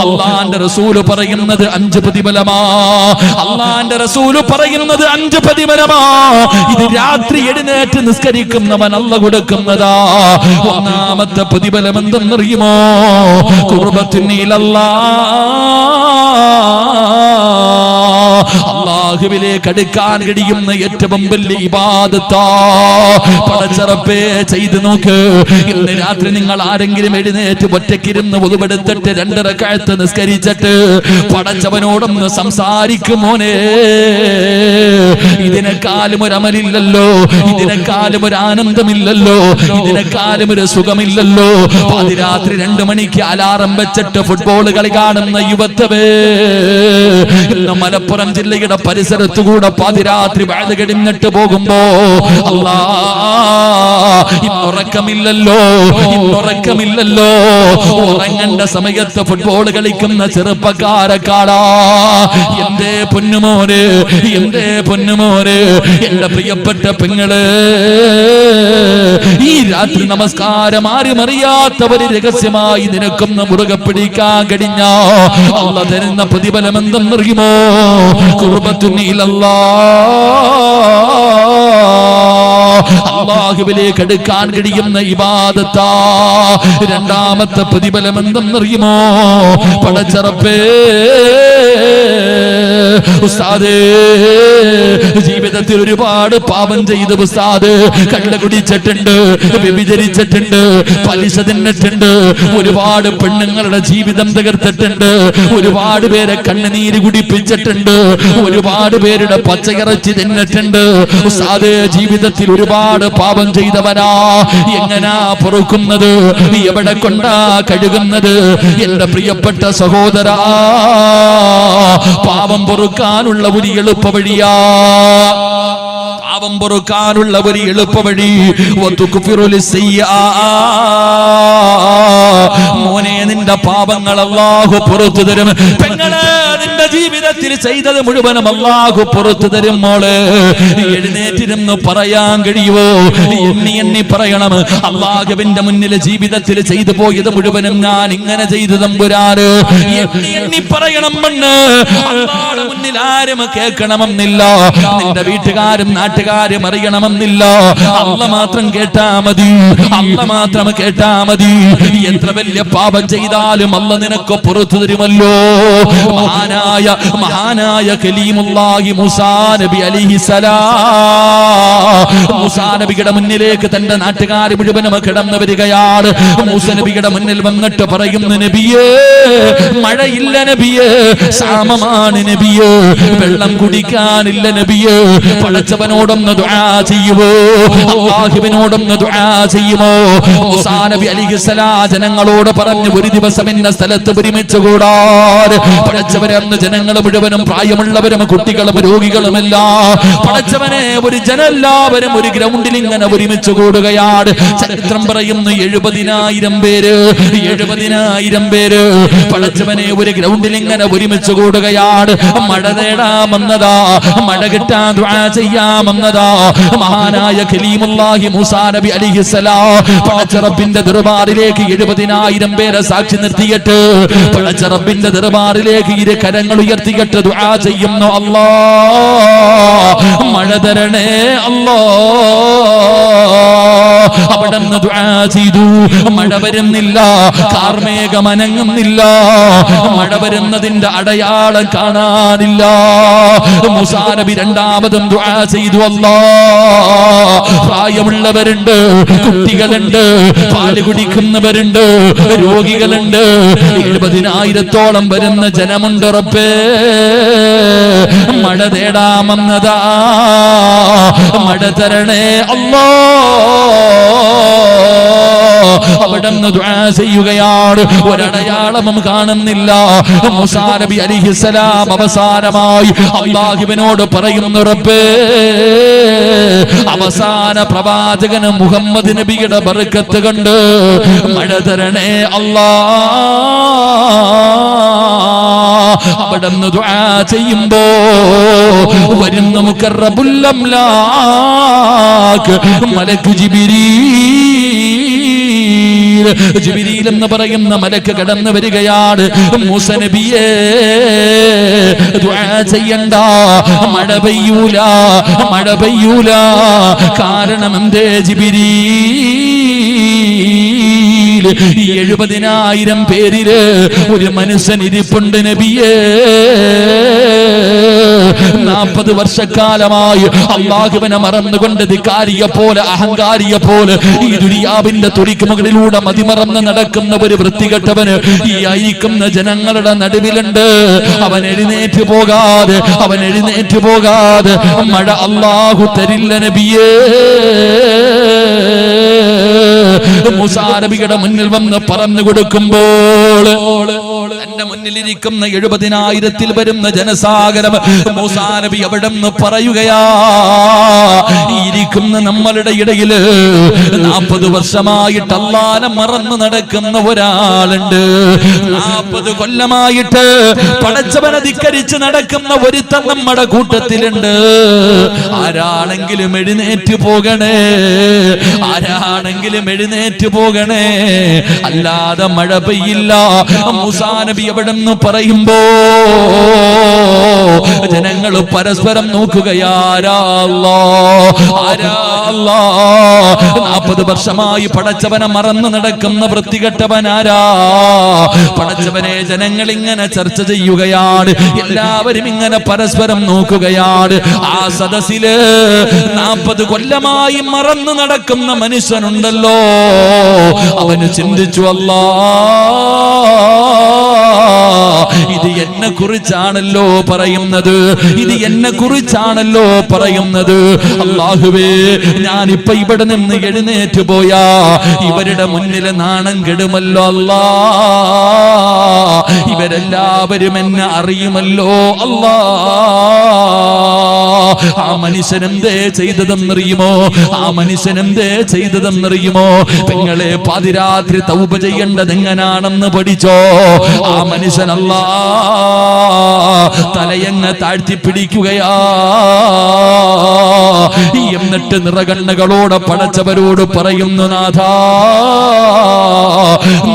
അള്ളാന്റെ റസൂല് പറയുന്നത് 5 പ്രതിഫലമാ. അള്ളാന്റെ റസൂല് പറയുന്നത് 5 പ്രതിഫലമാ. ഇത് രാത്രി എഴുന്നേറ്റ് നിസ്കരിക്കുന്നവൻ അല്ലാഹ് കൊടുക്കുന്നതാ. ഒന്നാമത്തെ പ്രതിഫലം എന്തെന്നറിയുമോ? ഖുർബത്തുൻ അല്ലാഹുവിലേക്ക് അടുക്കാൻ കഴിയുന്ന ഏറ്റവും വലിയ ഇബാദത്താ. പടച്ച റബ്ബേ ചെയ്തു നോക്ക്. ഇന്ന് രാത്രി നിങ്ങൾ ആരെങ്കിലും എഴുന്നേറ്റ് ഒറ്റയ്ക്കിരുന്ന് ഒതുവെടുത്തിട്ട് 2 റക്അത്ത് നിസ്കരിച്ചിട്ട് പടച്ചവനോടൊന്ന് സംസാരിക്കുമോനെ. ഇതിനെക്കാളും ഒരു അമലില്ലല്ലോ, ഇതിനെക്കാളും ഒരു ആനന്ദമില്ലല്ലോ, ഇതിനെക്കാളും ഒരു സുഖമില്ലല്ലോ. പാതിരാത്രി 2 മണിക്ക് അലാറം വെച്ചിട്ട് ഫുട്ബോൾ കളി കാണുന്ന യുവത്വേ, ഇന്ന് മലപ്പുറം ജില്ലയുടെ പരിസരത്തുകൂടെ പാതിരാത്രി വഅദ് കഴിഞ്ഞിട്ട് പോകുമ്പോ അല്ലാ ഇന്നുറക്കമില്ലല്ലോ, ഇന്നുറക്കമില്ലല്ലോ. ഉറങ്ങേണ്ട സമയത്ത് ഫുട്ബോൾ കളിക്കുന്ന ചെറുപ്പക്കാരെ കാണാ. എന്റെ പൊന്നുമോന്, എന്റെ പൊന്നുമോന്, എന്റെ പ്രിയപ്പെട്ട പെങ്ങള്, ഈ രാത്രി നമസ്കാരം ആരും അറിയാത്തവര് രഹസ്യമായി നിനക്കൊന്ന് മുറുകെ പിടിക്കാൻ കഴിഞ്ഞാ അല്ലാഹ് തരുന്ന പ്രതിഫലം എന്തെന്നറിയുമോ? ഖുർബത്തുൻ അല്ലാഹുവിലേക്ക് അടുക്കാൻ കഴിയുന്ന ഇബാദത്താ. രണ്ടാമത്തെ പ്രതിഫലം എന്തെന്നറിയുമോ? പടച്ച റബ്ബേ, ഉസ്താദേ ജീവിതത്തിൽ ഒരുപാട് പാപം ചെയ്ത് ഉസ്താദ് കള്ള് കുടിച്ചിട്ടുണ്ട്, വ്യഭിചരിച്ചിട്ടുണ്ട്, പലിശ തിന്നിട്ടുണ്ട്, ഒരുപാട് പെണ്ണുങ്ങളുടെ ജീവിതം തകർത്തിട്ടുണ്ട്, ഒരുപാട് പേരെ കണ്ണുനീര് കുടിപ്പിച്ചിട്ടുണ്ട്, ഒരുപാട് പേരുടെ പച്ചയിറച്ചി തിന്നിട്ടുണ്ട്. ഉസ്താദ് ജീവിതത്തിൽ ഒരുപാട് പാപം ചെയ്തവനാ. എങ്ങനാ പൊറുക്കുന്നത്? എവിടെ കൊണ്ടാ കഴുകുന്നത്? എന്റെ പ്രിയപ്പെട്ട സഹോദരാ, പാപം പൊറുക്കാനുള്ള ഒരു എളുപ്പ വഴിയാ, പാപം പൊറുക്കാനുള്ള ഒരു എളുപ്പ വഴി. മോനെ, നിന്റെ പാപങ്ങൾ അല്ലാഹു പുറത്തു തരും. പെങ്ങളെ, നിന്റെ ജീവിതത്തിൽ ചെയ്തത് മുഴുവനും അല്ലാഹു പുറത്തു തരും. മോള് എഴുന്നേറ്റിരുന്ന് പറയാൻ കഴിയുമോ? എണ്ണി എണ്ണി പറയണം. അല്ലാഹുവിന്റെ മുന്നിൽ ജീവിതത്തിൽ ചെയ്തു പോയത് മുഴുവനും ഞാൻ ഇങ്ങനെ ചെയ്തു തമ്പുരാന്. എണ്ണി എണ്ണി പറയണം. മണ്ണ് അല്ലാഹുവിന്റെ മുന്നിൽ ആരും കേൾക്കണമെന്നില്ല, നിന്റെ വീട്ടുകാരും നാട്ടുകാരും അറിയണമെന്നില്ല. അല്ലാഹ് മാത്രം കേട്ടാ മതി, അല്ലാഹ് മാത്രം കേട്ടാ മതി. എത്ര വലിയ പാപം ചെയ്താലും അല്ലാഹ് നിനക്ക് പുറത്തു തരുമല്ലോ. മഹാനായ കലീമുല്ലാഹി മൂസാ നബി അലൈഹിസ്സലാം, മൂസാ നബിയുടെ മുന്നിലേക്ക് തന്റെ നാട്ടുകാർ മുഴുവനും കിടന്നു വരികയാണ്. മൂസാ നബിയുടെ മുന്നിൽ വന്നിട്ട് പറയുന്നു, നബിയേ മഴയില്ല നബിയേ, ക്ഷാമമാണ് നബിയേ, വെള്ളം കുടിക്കാനില്ല നബിയേ, പടച്ചവനോടൊന്ന് ദുആ ചെയ്യുമോ? അല്ലാഹുവിനോടൊന്ന് ദുആ ചെയ്യുമോ? മൂസാ നബി അലൈഹിസ്സലാം ജനങ്ങളോട് പറഞ്ഞു, ഒരു ദിവസം എന്ന സ്ഥലത്ത് ഒരുമിച്ച് കൂടാൻ. പടച്ചവനെ, അന്ന് ജനങ്ങൾ മുഴുവനും പ്രായമുള്ളവരും കുട്ടികളും രോഗികളുമല്ല. പടച്ചവനെ, ഒരു ജനല്ലാവരും ഒരു ഗ്രൗണ്ടിൽ ഇങ്ങനെ ഒരുമിച്ച് കൂടുകയാണ്. ചരിത്രം പറയുന്നു 70,000 പേര്, 70,000 പേര് പടച്ചവനെ ഒരു ഗ്രൗണ്ടിൽ ഇങ്ങനെ ഒരുമിച്ച് കൂടുകയാണ്. മഴ തേടാമെന്നതാ, മഴ കിട്ടാൻ ദുആ ചെയ്യാമെന്നതാ. മഹാനായ കലീമുല്ലാഹി മൂസാ നബി അലൈഹിസ്സലാം പടച്ച റബ്ബിന്റെ ദർബാറിലേക്ക് 70,000 പേരെ സാക്ഷി നിർത്തിയിട്ട് പടച്ച റബ്ബിന്റെ ദർബാറിലേക്ക് ഇരു കരങ്ങൾ ഉയർത്തിയിട്ട് ദുആ ചെയ്യുന്നു. അല്ലാഹ് മഴ തരണേ, അല്ലാഹ് അവിടുന്ന് ദുആ ചെയ്തു. മഴ വരുന്നില്ല, കാർമേഘം അനങ്ങുന്നില്ല, മഴ വരുന്നതിന്റെ അടയാളം കാണാനില്ല. മൂസാ നബി രണ്ടാമതും ദുആ ചെയ്തു. അല്ലാഹ്, പ്രായമുള്ളവരുണ്ട്, കുട്ടികളുണ്ട്, പാല് കുടിക്കുന്നവരുണ്ട്, രോഗികളുണ്ട്, 70,000-ഓളം വരുന്ന ജനമുണ്ട്. റബ്ബേ, മഴ തേടാമെന്നതാ, മഴ തരണേ അല്ലാഹ്. അവിടുന്ന് ദുആ ചെയ്യുകയാണ്. ഒരടയാളവും കാണുന്നില്ല. മൂസാ നബി അലൈഹിസ്സലാം അവസാനമായി അല്ലാഹുവിനോട് പറയുന്നു, റബ്ബേ, അവസാന പ്രവാചകൻ മുഹമ്മദ് നബിയുടെ ബർക്കത്ത് കൊണ്ട് മഴ തരണേ അല്ലാഹ്. അവിടുന്ന് ദുആ ചെയ്യുമ്പോ വരുന്ന മുഖറബുൽ അംലാക്ക് മലക്ക് ജിബ്രീൽ എന്ന് പറയുന്ന മലക്ക് കടന്നു വരികയാണ്. മൂസാ നബിയേ, ദുആ ചെയ്യണ്ട, മഴ പെയ്യൂല, മഴ പെയ്യൂല. കാരണം എന്തേ ജിബ്രീൽ, 70,000 പേരില് ഒരു മനുഷ്യൻ ഇരിപ്പുണ്ട് നബിയേ. 40 വർഷക്കാലമായി അല്ലാഹുവിനെ മറന്നുകൊണ്ട് ധിക്കാരിയെ പോലെ, അഹങ്കാരിയെ പോലെ ഈ ദുനിയാവിന്റെ തുടിക്ക് മുകളിലൂടെ മതിമറന്ന് നടക്കുന്ന ഒരു വൃത്തികെട്ടവന് ഈ അയിക്കുന്ന ജനങ്ങളുടെ നടുവിലുണ്ട്. അവൻ എഴുന്നേറ്റ് പോകാതെ, അവൻ എഴുന്നേറ്റ് പോകാതെ മഴ അല്ലാഹു തരില്ല നബിയേ. മൂസാ നബിയുടെ മുന്നിൽ വന്ന് പറഞ്ഞു കൊടുക്കുമ്പോൾ എന്റെ മുന്നിലിരിക്കുന്ന 70,000-ൽ വരുന്ന ജനസാഗരം മൂസാ നബി അവിടെ നിന്ന് പറയുകയാ, ഇരിക്കുന്ന നമ്മളുടെ ഇടയില് 40 വർഷമായിട്ട് അല്ലാഹനെ മറന്നു നടക്കുന്ന ഒരാളുണ്ട്. 40 കൊല്ലമായിട്ട് പടച്ചവനെ ധിക്കരിച്ച് നടക്കുന്ന ഒരുത്തൻ നമ്മുടെ കൂട്ടത്തിലുണ്ട്. ആരാണെങ്കിലും എഴുന്നേറ്റ് പോകണേ, ആരാണെങ്കിലും എഴുന്നേറ്റ് പോകണേ, അല്ലാതെ മഴ പെയ്യില്ല. മൂസാ നബി അവിടെ നിന്ന് പറയുമ്പോ ജനങ്ങൾ പരസ്പരം നോക്കുകയാരാ അല്ലാഹ്, ആരാ അല്ലാഹ്. 40 വർഷമായി പടച്ചവനെ മറന്നു നടക്കുന്ന വൃത്തികെട്ടവനാരാ? പടച്ചവനെ ജനങ്ങൾ ഇങ്ങനെ ചർച്ച ചെയ്യുകയാണ്. എല്ലാവരും ഇങ്ങനെ പരസ്പരം നോക്കുകയാണ്. ആ സദസ്സില് 40 കൊല്ലമായി മറന്നു നടക്കുന്ന മനുഷ്യനുണ്ടല്ലോ, അവന് ചിന്തിച്ചു, അല്ലാഹ്, ഇത് എന്നെ കുറിച്ചാണല്ലോ പറയുന്നത്, ഇത് എന്നെ കുറിച്ചാണല്ലോ പറയുന്നത്. അല്ലാഹുവേ, ഞാനിപ്പോ ഇവിടെ നിന്ന് എഴുന്നേറ്റ് പോയാ ഇവരുടെ മുന്നിൽ നാണം കെടുമല്ലോ അല്ലാഹ്. ഇവരെല്ലാവരും എന്നെ അറിയുമല്ലോ അല്ലാഹ്. ആ മനുഷ്യൻ എന്തേ ചെയ്തതെന്നറിയുമോ? ആ മനുഷ്യൻ എന്തേ ചെയ്തതെന്നറിയുമോ? പെങ്ങളെ, പാതിരാത്രി തൗബ ചെയ്യേണ്ടത് എങ്ങനാണെന്ന് പഠിച്ചോ. ആ മനുഷ്യൻ അല്ലാഹ് തലയങ്ങ് താഴ്ത്തി പിടിക്കുകയാ. എന്നിട്ട് നിറകണ്ണുകളോടെ പടച്ചവരോട് പറയുന്നു, നാഥാ,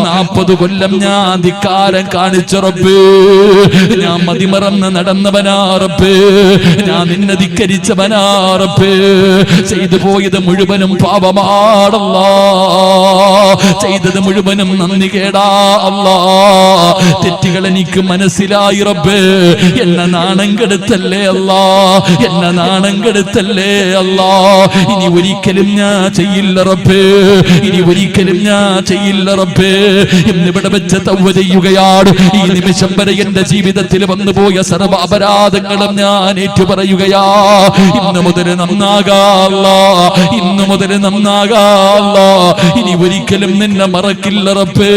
40 കൊല്ലം ഞാൻ ധിക്കാരം കാണിച്ചു റബ്ബേ, ഞാൻ മതിമറന്ന് നടന്നവനാ റബ്ബേ, ഞാൻ നിന്നെ ധിക്കരിച്ചവനാ റബ്ബേ. ചെയ്തു പോയത് മുഴുവനും പാപമാണല്ലാ, ചെയ്തത് മുഴുവനും നന്ദി കേടാ അല്ലാ. തെറ്റുകൾ എനിക്ക് മനസ്സിലായി റബ്ബേ, എന്നെ നാണം കെടുത്തല്ലേ അല്ലാ, എന്നെ നാണം കെടുത്തല്ലേ അല്ലാ. ഇനി ഒരിക്കലും ഞാൻ ചെയ്യില്ല റബ്ബേ, ഇനി ഒരിക്കലും ഞാൻ ചെയ്യില്ല റബ്ബേ. ഇന്നിവിടെ വെച്ച് തൗബ ചെയ്യുകയാണ്. ഈ നിമിഷം വരെ എന്റെ ജീവിതത്തിൽ വന്നുപോയ സർവ്വ അപരാധങ്ങളും ഞാൻ ഏറ്റുപറയുകയാ. ഇന്ന് മുതൽ നന്നാകാല്ല, ഇന്ന് മുതൽ നന്നാകാല്ല. ഇനി ഒരിക്കലും നിന്നെ മറക്കില്ല റബ്ബേ.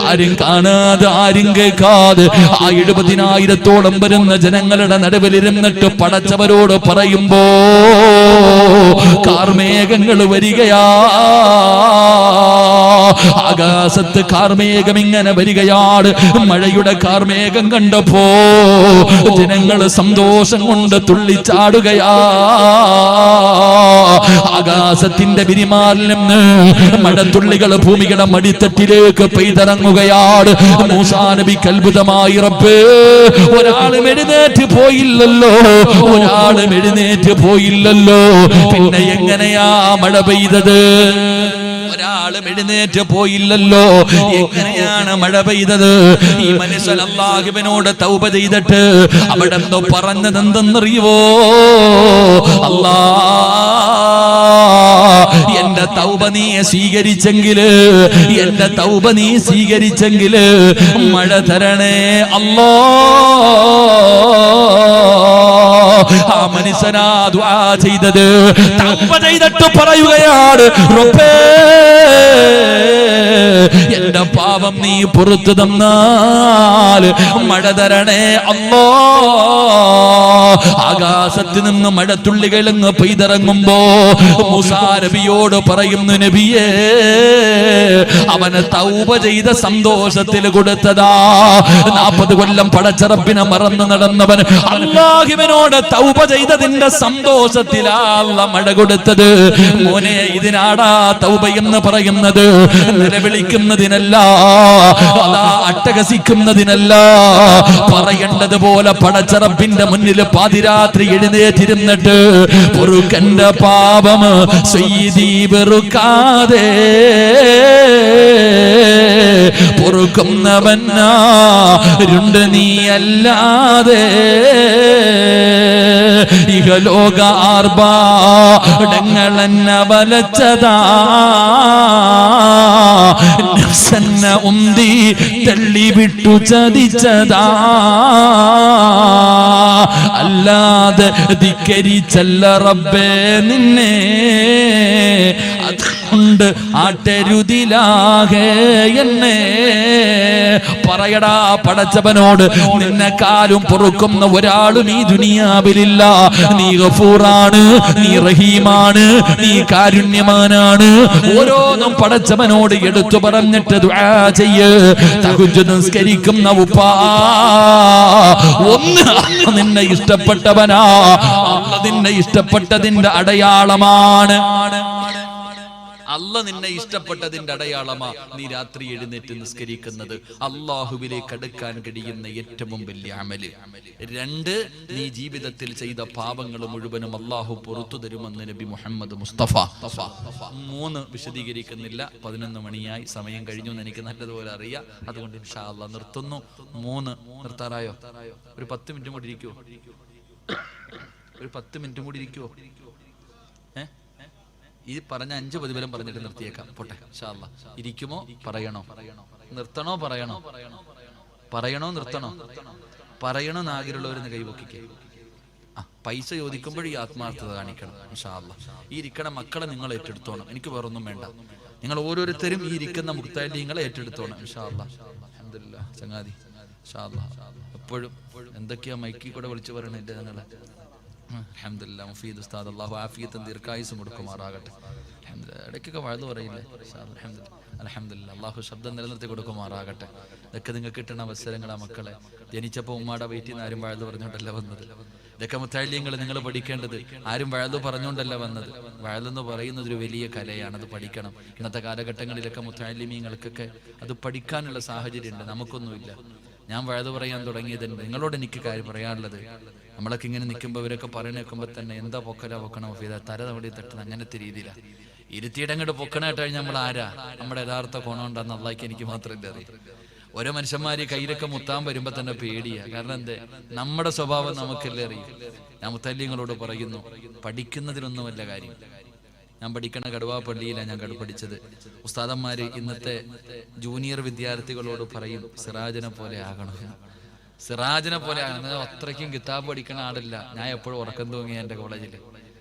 ആരും കാണാതെ, ആരും കേൾക്കാതെ ആ 70,000-ഓളം വരുന്ന ജനങ്ങളുടെ നടുവിലിരുന്നിട്ട് പടച്ചവരോട് പറയുമ്പോ കാർമേഘങ്ങൾ വരികയാ. ആകാശത്ത് കാർമേഘം ഇങ്ങനെ വരികയാണ്. മഴയുടെ കാർമേഘം കണ്ടപ്പോ ജനങ്ങൾ സന്തോഷം കൊണ്ട് തുള്ളിച്ചാടുകയാ. ആകാശത്തിന്റെ വിരിമാറിൽ നിന്ന് മഴത്തുള്ളികൾ ഭൂമിയുടെ മടിത്തട്ടിലേക്ക് പെയ്തിറങ്ങുകയാണ്. മൂസാ നബിക്ക് അത്ഭുതമായി, റബ്ബേ ഒരാളും എഴുന്നേറ്റ് പോയില്ലല്ലോ, ഒരാളും എഴുന്നേറ്റ് പോയില്ലല്ലോ. പിന്നെ എങ്ങനെയാ മഴ പെയ്തത്? ഒരാളും എഴുന്നേറ്റ് പോയില്ലല്ലോ, എങ്ങനെയാണ് മഴ പെയ്തത്? ഈ മനുഷ്യൻ അല്ലാഹുവിനോട് തൗബ ചെയ്തിട്ട് അവിടെ എന്തോ പറഞ്ഞത് എന്തെന്നറിയുവോ? അല്ലാ, എന്റെ തൗബ നീ സ്വീകരിച്ചെങ്കില്, എന്റെ തൗബ നീ സ്വീകരിച്ചെങ്കില് മഴ തരണേ അല്ലാ. ആ മനുഷ്യനാ ദുആ ചെയ്തത്. തൗബ ചെയ്തിട്ട് പറയുകയാണ്, റബ്ബേ എന്റെ പാപം നീ പുറത്തു തന്നാൽ മഴ തരണേ അല്ലാ. ആകാശത്ത് നിന്ന് മഴത്തുള്ളികൾ അങ്ങ് പെയ്തിറങ്ങുമ്പോ മൂസാ നബിയോട് പറയുന്നു, നബിയേ അവന് തൗബ ചെയ്ത സന്തോഷത്തിൽ കൊടുത്തതാ. 40 കൊല്ലം പടച്ചറപ്പിനെ മറന്നു നടന്നവൻ അല്ലാഹുവിനോട് തൗബ ചെയ്തതിന്റെ സന്തോഷത്തിലാ അല്ലാഹ് മഴ കൊടുത്തത്. മോനെ, ഇതിനാടാ തൗബ എന്ന് പറയുന്നത്. നിലവിളിക്കുന്നതിനല്ല, അതാ അട്ടഹസിക്കുന്നതിനല്ല. പറയേണ്ടതുപോലെ പടച്ചറപ്പിന്റെ മുന്നിൽ പാതിരാത്രി എഴുന്നേറ്റിരുന്നിട്ട് പൊറുക്കന്റെ പാപം സയ്യിദി വെറുക്കാതെ പൊറുക്കുന്നവനാരുണ്ട് നീ അല്ലാതെ. ഇഹലോക ആർഭാടങ്ങളെന്ന വലച്ചതാ, നഫ്സെന്ന ഉന്തി തള്ളിവിട്ടു ചതിച്ചതാ. അല്ലാതെ ധിക്കരിച്ചല്ല റബ്ബേ നിന്നെ, അതുകൊണ്ട് ആട്ടരുതിലാകെ എന്നെ. പറയടാ പടച്ചവനോട്, നിന്നെക്കാലും പൊറുക്കുന്ന ഒരാളും ഈ ദുനിയാവിലില്ല. നീ ഗഫൂറാണ്, നീ റഹീമാണ്, നീ കാരുണ്യമാനാണ്. ഓരോന്നും പടച്ചവനോട് എടുത്തു പറഞ്ഞിട്ട് ദുആ ചെയ്യ്. തഹജ്ജുദ് നിസ്കരിക്കുന്ന ഉപ്പാ, ഒന്ന് നിന്നെ ഇഷ്ടപ്പെട്ടവനാ. അല്ലാഹ് നിന്നെ ഇഷ്ടപ്പെട്ടതിന്റെ അടയാളമാണ്. അല്ല നിന്നെ ഇഷ്ടപ്പെട്ടതിന്റെ അടയാളമാ നീ രാത്രി എഴുന്നേറ്റ് നിസ്കരിക്കുന്നത്. അള്ളാഹുവിലേക്ക് അടുക്കാൻ കഴിയുന്ന ഏറ്റവും വലിയ അമല്. 2, നീ ജീവിതത്തിൽ ചെയ്ത പാപങ്ങൾ മുഴുവനും അള്ളാഹു പുറത്തു തരുമെന്ന് നബി മുഹമ്മദ് മുസ്തഫ. 3 വിശദീകരിക്കുന്നില്ല, 11 മണിയായി, സമയം കഴിഞ്ഞു എന്ന് എനിക്ക് നല്ലതുപോലെ അറിയാം. അതുകൊണ്ട് ഇൻഷാ അല്ലാഹ് നിർത്തുന്നു. 3 നിർത്താറായോ? ഒരു 10 മിനിറ്റും കൂടി ഇരിക്കുവോ? ഒരു 10 മിനിറ്റും കൂടി ഇരിക്കുവോ? ഈ പറഞ്ഞ 5 പ്രതിഫലം പറഞ്ഞിട്ട് നിർത്തിയേക്കാം. പോട്ടെ ഇൻഷാ അല്ലാഹ്. ഇരിക്കുമോ? പറയണോ? നിർത്തണോ? പറയണോ? പറയണോ? നിർത്തണോ? പറയണോന്ന് ആഗ്രഹമുള്ളവരെന്ന് കൈവക്കിക്കേ. പൈസ ചോദിക്കുമ്പോൾ ഈ ആത്മാർത്ഥത കാണിക്കണം ഇൻഷാ അല്ലാഹ്. ഈ ഇരിക്കണ മക്കളെ നിങ്ങൾ ഏറ്റെടുത്തോണം. എനിക്ക് വേറൊന്നും വേണ്ട. നിങ്ങൾ ഓരോരുത്തരും ഈ ഇരിക്കുന്ന മുക്താലിങ്ങളെ ഏറ്റെടുത്തോണം ഇൻഷാ അല്ലാഹ്. അൽഹംദുലില്ലാഹ് ചങ്ങാതി ഇൻഷാ അല്ലാഹ്. എപ്പോഴും എന്തൊക്കെയാ മൈക്കിൽ കൂടെ വിളിച്ചു പറയണില്ല നിങ്ങളെ. അൽഹംദുലില്ലാഹ് മുഫീദ് ഉസ്താദ് അല്ലാഹു ആഫിയത്തും ദീർഘായുസ്സും കൊടുക്കുമാറാകട്ടെ. അൽഹംദുലില്ലാഹ് ഇടയ്ക്കൊക്കെ വഅദ് പറയില്ലേ? അൽഹംദുലില്ലാഹ് അല്ലാഹു ശബ്ദം നിലനിർത്തി കൊടുക്കുമാറാകട്ടെ. ഇതൊക്കെ നിങ്ങൾക്ക് കിട്ടുന്ന അവസരങ്ങളാ മക്കളെ. ജനിച്ചപ്പോൾ ഉമ്മാടെ വീട്ടിൽ നിന്ന് ആരും വഅദ് പറഞ്ഞുകൊണ്ടല്ല വന്നത്. ഇതൊക്കെ മുത്തഅല്ലിങ്ങൾ നിങ്ങൾ പഠിക്കേണ്ടത്. ആരും വഅദ് പറഞ്ഞുകൊണ്ടല്ല വന്നത്. വഅദ് എന്ന് പറയുന്നത് ഒരു വലിയ കലയാണ്, അത് പഠിക്കണം. ഇന്നത്തെ കാലഘട്ടങ്ങളിലൊക്കെ മുത്തഅല്ലിമീങ്ങൾക്കൊക്കെ അത് പഠിക്കാനുള്ള സാഹചര്യം ഉണ്ട്, നമുക്കൊന്നുമില്ല. ഞാൻ വഅദ് പറയാൻ തുടങ്ങിയതുണ്ട്. നിങ്ങളോട് എനിക്ക് കാര്യം പറയാനുള്ളത്, നമ്മളൊക്കെ ഇങ്ങനെ നിൽക്കുമ്പോൾ ഇവരൊക്കെ പറയുന്ന നിൽക്കുമ്പോൾ തന്നെ എന്താ പൊക്കണം തര തവണ തട്ടുന്നത്, അങ്ങനത്തെ രീതിയിലാണ്. ഇരുത്തിയിടങ്ങോട്ട് പൊക്കണായിട്ട് കഴിഞ്ഞാൽ നമ്മൾ ആരാ? നമ്മുടെ യഥാർത്ഥ കോണം ഉണ്ടെന്ന് അള്ളാഹ്ക്ക് എനിക്ക് മാത്രമല്ല അറിയാം. ഓരോ മനുഷ്യന്മാര് കയ്യിലൊക്കെ മുത്താൻ വരുമ്പോ തന്നെ പേടിയാ. കാരണം എന്തേ? നമ്മുടെ സ്വഭാവം നമുക്കല്ലേ അറിയും. ഞാൻ മുത്തല്ലിങ്ങളോട് പറയുന്നു, പഠിക്കുന്നതിനൊന്നുമല്ല കാര്യം. ഞാൻ പഠിക്കണ കടുവാ പള്ളിയിലാണ് ഞാൻ പഠിച്ചത്. ഉസ്താദന്മാര് ഇന്നത്തെ ജൂനിയർ വിദ്യാർത്ഥികളോട് പറയും, സിറാജിനെ പോലെ ആകണം, സിറാജിനെ പോലെ ആകണം. അത്രയ്ക്കും കിതാബ് പഠിക്കണ ആളില്ല. ഞാൻ എപ്പോഴും ഉറക്കം തൂങ്ങിയ എൻ്റെ കോളേജിൽ.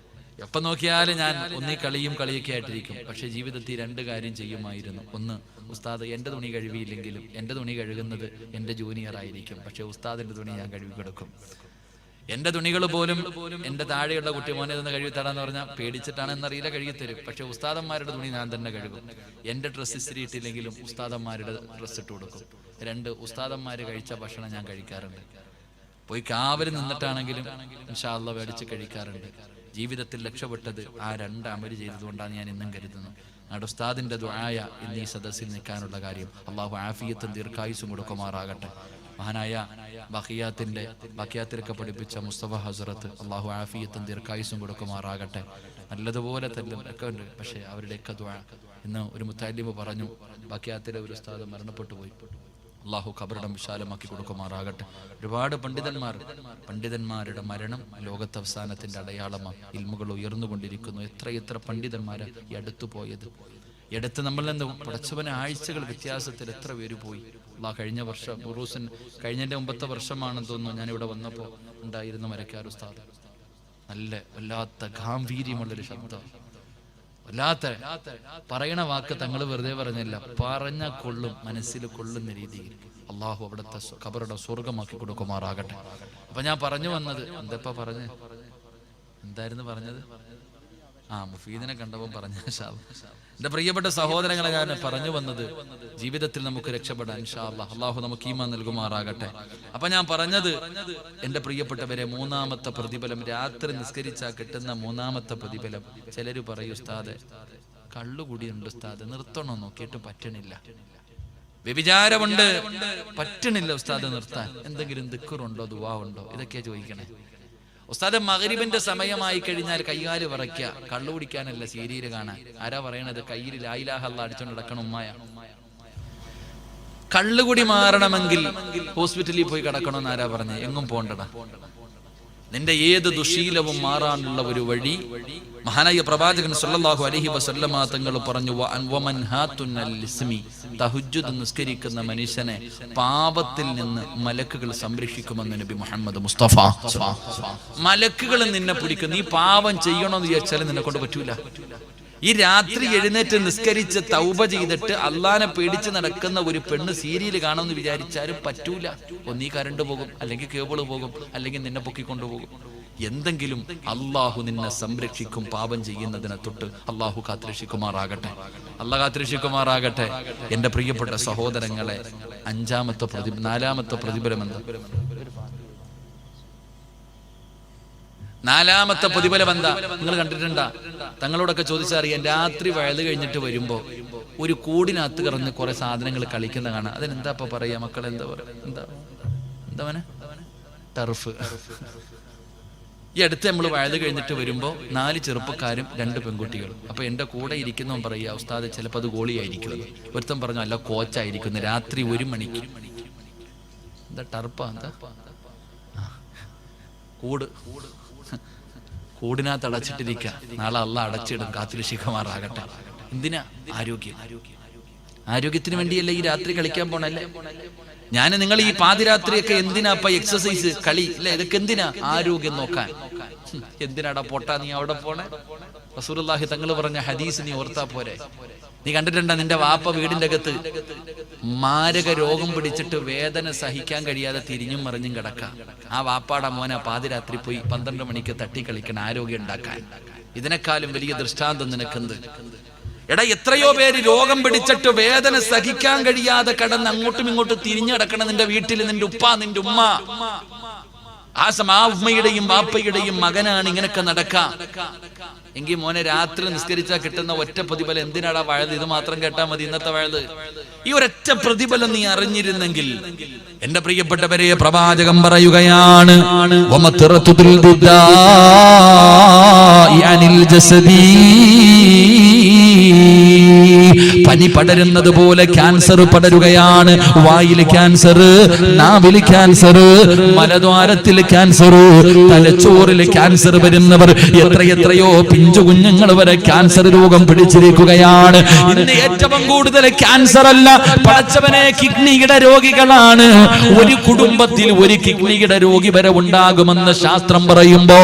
എപ്പം നോക്കിയാലും ഞാൻ ഒന്നീ കളിയൊക്കെ ആയിട്ടിരിക്കും. പക്ഷെ ജീവിതത്തിൽ 2 കാര്യം ചെയ്യുമായിരുന്നു. ഒന്ന്, ഉസ്താദ് എൻ്റെ തുണി കഴുകിയില്ലെങ്കിലും എൻ്റെ തുണി കഴുകുന്നത് എൻ്റെ ജൂനിയർ ആയിരിക്കും, പക്ഷെ ഉസ്താദിൻ്റെ തുണി ഞാൻ കഴുകി കൊടുക്കും. എന്റെ തുണികൾ പോലും എന്റെ താഴെയുള്ള കുട്ടി മോനെ നിന്ന് കഴുകി തരാന്ന് പറഞ്ഞാൽ പേടിച്ചിട്ടാണെന്നറിയില്ല, കഴുകിത്തരും. പക്ഷെ ഉസ്താദന്മാരുടെ തുണി ഞാൻ തന്നെ കഴുകും. എന്റെ ഡ്രസ്സ് ഇസ്തിരി ഇട്ടില്ലെങ്കിലും ഉസ്താദന്മാരുടെ ഡ്രസ്സ് ഇട്ട് കൊടുക്കും. 2, ഉസ്താദന്മാര് കഴിച്ച ഭക്ഷണം ഞാൻ കഴിക്കാറുണ്ട്. പോയി കാവല് നിന്നിട്ടാണെങ്കിലും ഇൻഷാ അല്ലാഹ് മേടിച്ച് കഴിക്കാറുണ്ട്. ജീവിതത്തിൽ രക്ഷപ്പെട്ടത് ആ 2 അമല് ചെയ്തതുകൊണ്ടാണ് ഞാൻ ഇന്നും കരുതുന്നത്. നമ്മുടെ ഉസ്താദിന്റെ ദുആയ ഇന്ന് ഈ സദസ്സിൽ നിൽക്കാനുള്ള കാര്യം. അള്ളാഹു ആഫിയത്തും ദീർഘായുസ്സും കൊടുക്കുമാറാകട്ടെ. മഹാനായ ബഖിയാത്തിലൊക്കെ പഠിപ്പിച്ച മുസ്തഫ ഹസ്രത്ത് അള്ളാഹു ആഫിയത്തും ദീർഘായുസ്സും കൊടുക്കുമാറാകട്ടെ. നല്ലതുപോലെ തന്നെ ഒക്കെ ഉണ്ട്. പക്ഷേ അവരുടെയൊക്കെ ദുആ, ഇന്ന് ഒരു മുത്തല്ലിമ് പറഞ്ഞു, ബഖിയാത്തിലെ ഒരു ഉസ്താദ് മരണപ്പെട്ടു പോയി. അള്ളാഹു ഖബറിടം വിശാലമാക്കി കൊടുക്കുമാറാകട്ടെ. ഒരുപാട് പണ്ഡിതന്മാരുടെ മരണം ലോകത്തെ അവസാനത്തിന്റെ അടയാളമാണ്. ഇൽമുകൾ ഉയർന്നുകൊണ്ടിരിക്കുന്നു. എത്ര പണ്ഡിതന്മാരാ ഈ അടുത്തു പോയത്. എടുത്ത് നമ്മളിൽ നിന്ന് പടച്ചവനെ ആഴ്ചകൾ വ്യത്യാസത്തിൽ എത്ര പേര് പോയി. കഴിഞ്ഞ വർഷം കഴിഞ്ഞതിന്റെ മുമ്പത്തെ വർഷമാണെന്ന് തോന്നുന്നു ഞാനിവിടെ വന്നപ്പോൾ ഉണ്ടായിരുന്ന മരക്കാർ ഉസ്താദ്. നല്ല വല്ലാത്ത ഗാംഭീര്യമുള്ളൊരു ശബ്ദം, വല്ലാത്ത പറയണ വാക്ക് തങ്ങൾ വെറുതെ പറഞ്ഞല്ല, പറഞ്ഞ കൊള്ളും, മനസ്സിൽ കൊള്ളുന്ന രീതിയിൽ. അള്ളാഹു അവിടുത്തെ ഖബറുടെ സ്വർഗമാക്കി കൊടുക്കുമാറാകട്ടെ. അപ്പൊ ഞാൻ പറഞ്ഞു വന്നത് എന്തായിരുന്നു പറഞ്ഞത്? മുഫീദിനെ കണ്ടപ്പോൾ പറഞ്ഞ എന്റെ പ്രിയപ്പെട്ട സഹോദരങ്ങളെ ഞാൻ പറഞ്ഞു വന്നത്, ജീവിതത്തിൽ നമുക്ക് രക്ഷപ്പെടാൻ ഇൻഷാ അല്ലാഹ് അള്ളാഹു നമുക്ക് ഈമാൻ നൽകുമാറാകട്ടെ. അപ്പൊ ഞാൻ പറഞ്ഞത്, എന്റെ പ്രിയപ്പെട്ടവരെ, 3ാമത്തെ പ്രതിഫലം, രാത്രി നിസ്കരിച്ചാൽ കിട്ടുന്ന 3ാമത്തെ പ്രതിഫലം. ചിലര് പറയും, ഉസ്താദ് കള്ളുകൂടിയുണ്ട് ഉസ്താദ്, നിർത്തണോ നോക്കിയിട്ട് പറ്റണില്ല, വ്യഭിചാരമുണ്ട് പറ്റണില്ല ഉസ്താദ് നിർത്താൻ, എന്തെങ്കിലും ദിക്റുണ്ടോ ദുആ ഉണ്ടോ, ഇതൊക്കെയാ ചോദിക്കണേ. ഉസ്താദ് മഗ്രിബിന്റെ സമയമായി കഴിഞ്ഞാൽ കൈകാല് വിറയ്ക്കുക, കള്ളു കുടിക്കാനല്ല സീരിയല് കാണാൻ. ആരാ പറയണത്? കയ്യിൽ ലാ ഇലാഹ ഇല്ലല്ലാഹ് അടിച്ചോണ്ട് നടക്കണം ഉമ്മായ. കള്ളുകുടി മാറണമെങ്കിൽ ഹോസ്പിറ്റലിൽ പോയി കിടക്കണമെന്ന് ആരാ പറഞ്ഞേ? എങ്ങും പോണ്ടടാ. നിന്റെ ഏത് ദുശീലവും മാറാനുള്ള ഒരു വഴി മഹാനായ പ്രവാചകൻ സല്ലല്ലാഹു അലൈഹി വസല്ലമ തങ്ങൾ പറഞ്ഞു, തഹജ്ജുദ് നിസ്കരിക്കുന്ന മനുഷ്യനെ പാപത്തിൽ നിന്ന് മലക്കുകൾ സംരക്ഷിക്കുമെന്ന് നബി മുഹമ്മദ് മുസ്തഫ. മലക്കുകൾ നിന്നെ പിടിക്കും. നീ പാപം ചെയ്യണമെന്ന് വിചാരിച്ചാൽ നിന്നെ കൊണ്ട് പറ്റൂല. ഈ രാത്രി എഴുന്നേറ്റ് നിസ്കരിച്ച് തൗബ ചെയ്തിട്ട് അള്ളാനെ പേടിച്ച് നടക്കുന്ന ഒരു പെണ്ണ് സീരിയൽ കാണുമെന്ന് വിചാരിച്ചാലും പറ്റൂല. ഒന്നീ കരണ്ട് പോകും, അല്ലെങ്കിൽ കേബിള് പോകും, അല്ലെങ്കിൽ നിന്നെ പൊക്കിക്കൊണ്ടുപോകും. എന്തെങ്കിലും അള്ളാഹു നിന്നെ സംരക്ഷിക്കും പാപം ചെയ്യുന്നതിനെ തൊട്ട്. അള്ളാഹു കാത്തുരക്ഷിക്കുമാറാകട്ടെ, അള്ളാഹ് കാത്തുരക്ഷിക്കുമാറാകട്ടെ. എന്റെ പ്രിയപ്പെട്ട സഹോദരങ്ങളെ, 4ാമത്തെ പ്രതിഫലം എന്താ? 4ാമത്തെ പ്രതിഫലം എന്താ? നിങ്ങൾ കണ്ടിട്ടുണ്ടാ? തങ്ങളോടൊക്കെ ചോദിച്ചറിയാൻ. രാത്രി വയല് കഴിഞ്ഞിട്ട് വരുമ്പോ ഒരു കൂടിനകത്ത് കിടന്ന് കുറെ സാധനങ്ങൾ കളിക്കുന്ന കാണാം. അതിനെന്താ പറയാ മക്കളെ? എന്താ പറയാ? എന്താ ടർഫ്. ഈ അടുത്ത് നമ്മൾ വയല് കഴിഞ്ഞിട്ട് വരുമ്പോ 4 ചെറുപ്പക്കാരും 2 പെൺകുട്ടികളും. അപ്പൊ എന്റെ കൂടെ ഇരിക്കുന്നവൻ പറയാ, ഉസ്താദ് ചിലപ്പോ അത് ഗോളിയായിരിക്കും. ഒരുത്തൻ പറഞ്ഞു, അല്ല കോച്ചായിരിക്കുന്നു. രാത്രി 1 മണിക്ക്. എന്താ ടർപ്പാ? എന്താ കൂടിനകത്ത് അടച്ചിട്ടിരിക്കുക. നാളെ അള്ളാഹ് അടച്ചിടും, കാത്തുരക്ഷിക്കുമാറാകട്ടെ. എന്തിനാ? ആരോഗ്യത്തിന് വേണ്ടിയല്ലേ ഈ രാത്രി കളിക്കാൻ പോണല്ലേ? നിങ്ങൾ ഈ പാതിരാത്രിയൊക്കെ എന്തിനാ എക്സസൈസ്, കളി അല്ലെ? ഇതൊക്കെ എന്തിനാ? ആരോഗ്യം നോക്കാൻ. എന്തിനാടാ പൊട്ടാ നീ അവിടെ പോണേ? റസൂലുള്ളാഹി തങ്ങൾ പറഞ്ഞ ഹദീസ് നീ ഓർത്താ പോരെ? നീ കണ്ടിട്ടുണ്ടാ? നിന്റെ വാപ്പ വീടിന്റെ അകത്ത് മാരക രോഗം പിടിച്ചിട്ട് വേദന സഹിക്കാൻ കഴിയാതെ തിരിഞ്ഞും മറിഞ്ഞും കിടക്കാം. ആ വാപ്പാടെ മോനെ പാതിരാത്രി പോയി 12 മണിക്ക് തട്ടിക്കളിക്കണം ആരോഗ്യം ഉണ്ടാക്കാൻ. ഇതിനേക്കാളും വലിയ ദൃഷ്ടാന്തം നിനക്കെന്ത്? എടാ, എത്രയോ പേര് രോഗം പിടിച്ചിട്ട് വേദന സഹിക്കാൻ കഴിയാതെ കിടന്ന് അങ്ങോട്ടും ഇങ്ങോട്ടും തിരിഞ്ഞു കിടക്കണം നിന്റെ വീട്ടിൽ. നിന്റെ ഉപ്പ, നിന്റെ ഉമ്മ, ആ ഉമ്മയുടെയും വാപ്പയുടെയും മകനാണ് ഇങ്ങനൊക്കെ നടക്കാം. എങ്കിൽ മോനെ, രാത്രി നിസ്കരിച്ചാൽ കിട്ടുന്ന ഒറ്റ പ്രതിഫലം എന്തിനാടാ വഴുത്? ഇത് മാത്രം കേട്ടാ മതി ഇന്നത്തെ വഴുത്. ഈ ഒരൊറ്റ പ്രതിഫലം നീ അറിഞ്ഞിരുന്നെങ്കിൽ, എന്റെ പ്രിയപ്പെട്ടവരെ, പ്രവാചകൻ പറയുകയാണ്, പനി പടരുന്നത് പോലെ ക്യാൻസർ പടരുകയാണ്. വായിൽ ക്യാൻസർ, നാവിൽ ക്യാൻസർ, മലദ്വാരത്തിൽ ക്യാൻസർ, തലച്ചോറിൽ ക്യാൻസർ വരുന്നവർ എത്രയോ പിഞ്ചു കുഞ്ഞുങ്ങൾ വരെ ക്യാൻസർ രോഗം പിടിച്ചിരിക്കുകയാണ്. ഇന്ന് ഏറ്റവും കൂടുതൽ ക്യാൻസർ അല്ല പടച്ചവനെ, കിഡ്നിയുടെ രോഗികളാണ്. ഒരു കുടുംബത്തിൽ ഒരു കിഡ്നിയുടെ രോഗി വരെ ഉണ്ടാകുമെന്ന് ശാസ്ത്രം പറയുമ്പോ,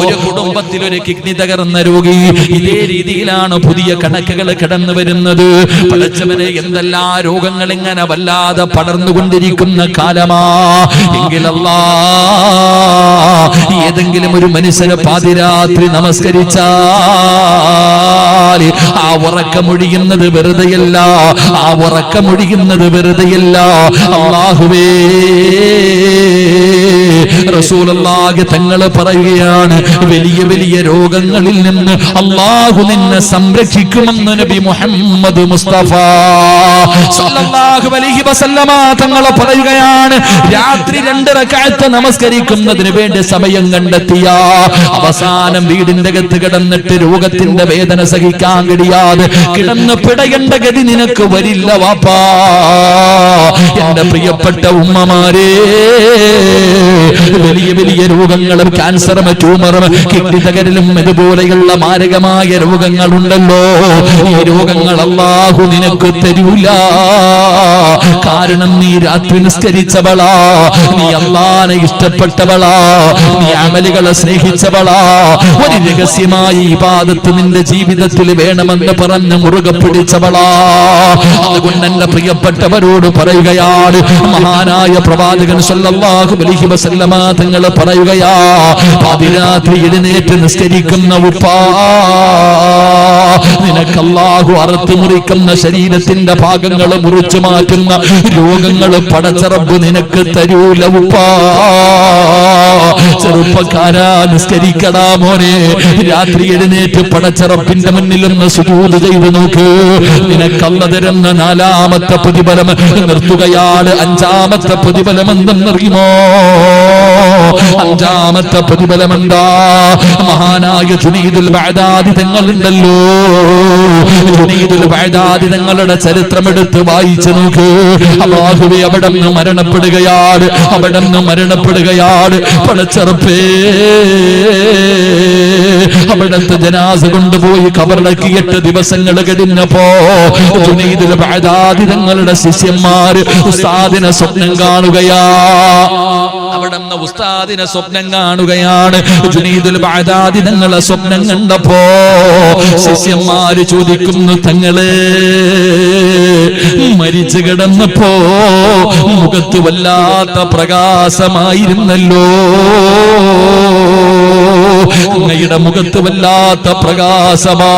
ഒരു കുടുംബത്തിൽ ഒരു കിഡ്നി തകർന്ന രോഗി, ഇതേ രീതിയിലാണ് പുതിയ കണക്കുകൾ കടന്നു വരുന്നത്. പടച്ചവനെ എന്തെല്ലാം രോഗങ്ങൾ ഇങ്ങനെ വല്ലാതെ പടർന്നുകൊണ്ടിരിക്കുന്ന കാലമാ. എങ്കിലല്ലാ ഏതെങ്കിലും ഒരു മനുഷ്യനെ പാതിരാത്രി നമസ്കരിച്ചാൽ ആ ഉറക്കമൊഴിയുന്നത് വെറുതെയല്ല, ആ ഉറക്കമൊഴിയുന്നത് വെറുതെയല്ല. അല്ലാഹുവേ, റസൂലുള്ളാഹി തങ്ങൾ പറയുകയാണ്, വലിയ വലിയ രോഗങ്ങളിൽ നിന്ന് അല്ലാഹു നിന്നെ സംരക്ഷിക്കുമെന്ന് നബി മുഹമ്മദ് മുസ്തഫ സല്ലല്ലാഹു അലൈഹി വസല്ലമ തങ്ങൾ പറയുകയാണ്. രാത്രി 2 റക്അത്ത് നമസ്കരിക്കുന്നതിന് വേണ്ടി സമയം കണ്ടെത്തിയ അവസാനം വീടിന്റെ അകത്ത് കിടന്നിട്ട് രോഗത്തിന്റെ വേദന സഹിക്കാൻ കഴിയാതെ കിടന്ന് പിടയേണ്ട ഗതി നിനക്ക് വരില്ല വാപ്പാ. എന്റെ പ്രിയപ്പെട്ട ഉമ്മമാരെ, വലിയ വലിയ രോഗങ്ങളും ക്യാൻസറും ട്യൂമറും കിഡ്നി തകരലും ഇതുപോലെയുള്ള മാരകമായ രോഗങ്ങളുണ്ടല്ലോ. ഈ രോഗങ്ങൾ അല്ലാഹു നിനക്ക് തരൂല. കാരണം നീ രാത്രി നിസ്കരിച്ചവളാ, നീ അല്ലാഹനെ ഇഷ്ടപ്പെട്ടവളാ, നീ അമലുകളെ സ്നേഹിച്ചവളാ. ഒരു രഹസ്യമായ ഇബാദത്ത് നിന്റെ ജീവിതത്തിൽ വേണമെന്ന് പറഞ്ഞ് മുറുകെ പിടിച്ചവളാ. അതുകൊണ്ട് എന്റെ പ്രിയപ്പെട്ടവരോട് പറയുകയാണ്, മഹാനായ പ്രവാചകൻ സല്ലല്ലാഹു അലൈഹി വസല്ലമ തങ്ങൾ പറയുകയാ, പാതിരാത്രി എഴുന്നേറ്റ് നിസ്കരിക്കുന്ന ഉപ്പാ, നിനക്ക് അല്ലാഹു അറുത്ത് മുറിക്കുന്ന ശരീരത്തിന്റെ ഭാഗങ്ങൾ മുറിച്ചു മാറ്റുന്ന രോഗങ്ങൾ പടച്ച റബ്ബ് നിനക്ക് തരൂല ഉപ്പാ. ചെറുപ്പക്കാരാ, നിസ്കരിക്കടാ മോനെ. രാത്രി എഴുന്നേറ്റ് പടച്ച റബ്ബിന്റെ മുന്നിൽ ഒന്ന് സുജൂദ് ചെയ്തു നോക്ക്. നിനക്കല്ല തരുന്ന 4ാമത്തെ പ്രതിഫലം നിർത്തുകയാണ്. 5ാമത്തെ പ്രതിഫലം എന്തെന്നറിയുമോ? 5ാമത്തെ പ്രതിഫലം എന്താ? മഹാനായ ജുനൈദുൽ ബഅദാദി തങ്ങളുണ്ടല്ലോ. ജുനൈദുൽ ബഅദാദി തങ്ങളുടെ ചരിത്രം എടുത്ത് വായിച്ചു നോക്ക്. അല്ലാഹുവേ, അവിടെ നിന്ന് മരണപ്പെടുകയാണ്, അവിടെ നിന്ന് മരണപ്പെടുകയാണ്. പടച്ചറപ്പേ, അവിടുത്തെ ജനാസ കൊണ്ടുപോയി കബറടക്കി 8 ദിവസങ്ങൾ കഴിഞ്ഞപ്പോ ജുനൈദുൽ ബഅദാദി തങ്ങളുടെ ശിഷ്യന്മാർ ഉസ്താദിനെ സ്വപ്നം കാണുകയാ. അവിടെ നിന്ന് ഉസ്താദിനെ സ്വപ്നം കാണുകയാണ്. ജുനൈദുൽ ബഅദാദി തങ്ങളെ സ്വപ്നം കണ്ടപ്പോ ശിഷ്യന്മാര് ചോദിക്കുന്നു, തങ്ങളെ മരിച്ചു കിടന്നപ്പോ മുഖത്ത് വല്ലാത്ത പ്രകാശമായിരുന്നല്ലോ, അങ്ങയുടെ മുഖത്ത് വല്ലാത്ത പ്രകാശമാ,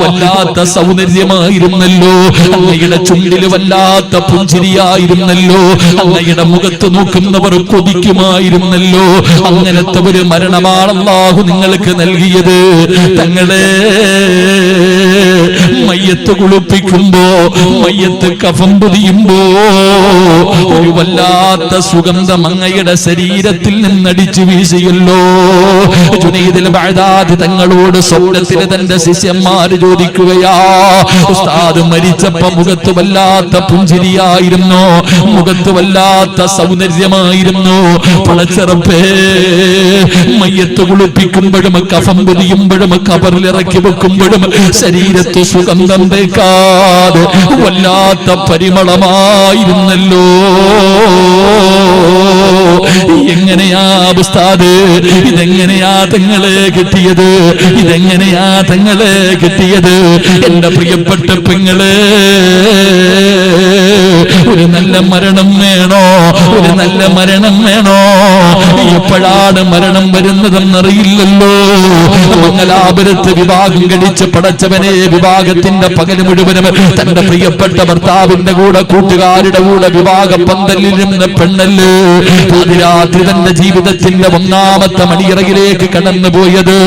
വല്ലാത്ത സൗന്ദര്യമായിരുന്നല്ലോ, അങ്ങയുടെ ചുണ്ടില് വല്ലാത്ത പുഞ്ചിരിയായിരുന്നല്ലോ, അങ്ങയുടെ മുഖത്ത് നോക്കുന്നവർ കൊതിക്കുമായിരുന്നല്ലോ. അങ്ങനത്തെ ഒരു മരണമാണ് അല്ലാഹു നിങ്ങൾക്ക് നൽകിയത്. തങ്ങളെ മയ്യത്ത് കുളിപ്പിക്കുമ്പോ, മയ്യത്ത് കഫൻ പൊതിയുമ്പോ ഒരു വല്ലാത്ത സുഗന്ധം അങ്ങയുടെ ശരീരത്തിൽ നിന്നടിച്ചു വീശിയല്ലോ. ജുനൈദുൽ ബഅദാദി തങ്ങളോട് സ്വപ്നത്തിൽ തന്റെ ശിഷ്യന്മാര് ചോദിക്കുകയാ, ഉസ്താദ് മരിച്ചപ്പോ മുഖത്ത് വല്ലാത്ത പുഞ്ചിരിയായിരുന്നു, മുഖത്ത് വല്ലാത്ത സൗന്ദര്യമായിരുന്നു. പടച്ചറപ്പേ, മയ്യത്ത് കുളിപ്പിക്കുമ്പോഴും കഫൻ പൊതിയുമ്പോഴും കബറിലിറക്കി വെക്കുമ്പോഴും ശരീരത്ത് സുഗന്ധം തേക്കാതെ വല്ലാത്ത പരിമളമായിരുന്നല്ലോ. എങ്ങനെയാ ഉസ്താദ്, ഇതെങ്ങനെയാ തങ്ങളെ കിട്ടിയത്? ഇതെങ്ങനെയാ തങ്ങളെ കിട്ടിയത്? എന്റെ പ്രിയപ്പെട്ട പെങ്ങളെ, ഒരു നല്ല മരണം വേണോ? ഒരു നല്ല മരണം വേണോ? എപ്പോഴാണ് മരണം വരുന്നതെന്നറിയില്ലല്ലോ. മംഗലാപുരത്ത് വിവാഹം കഴിച്ച് പടച്ചവനെ വിവാഹത്തിന്റെ പകല് മുഴുവനും തന്റെ പ്രിയപ്പെട്ട ഭർത്താവിന്റെ കൂടെ കൂട്ടുകാരുടെ കൂടെ വിവാഹ പന്തലിൽ നിന്ന് പെണ്ണല്ലേ പാതിരാത്രി തന്റെ ജീവിതത്തിന്റെ 1ാമത്തെ മണിയറയിലേക്ക് കടന്നുപോയത്.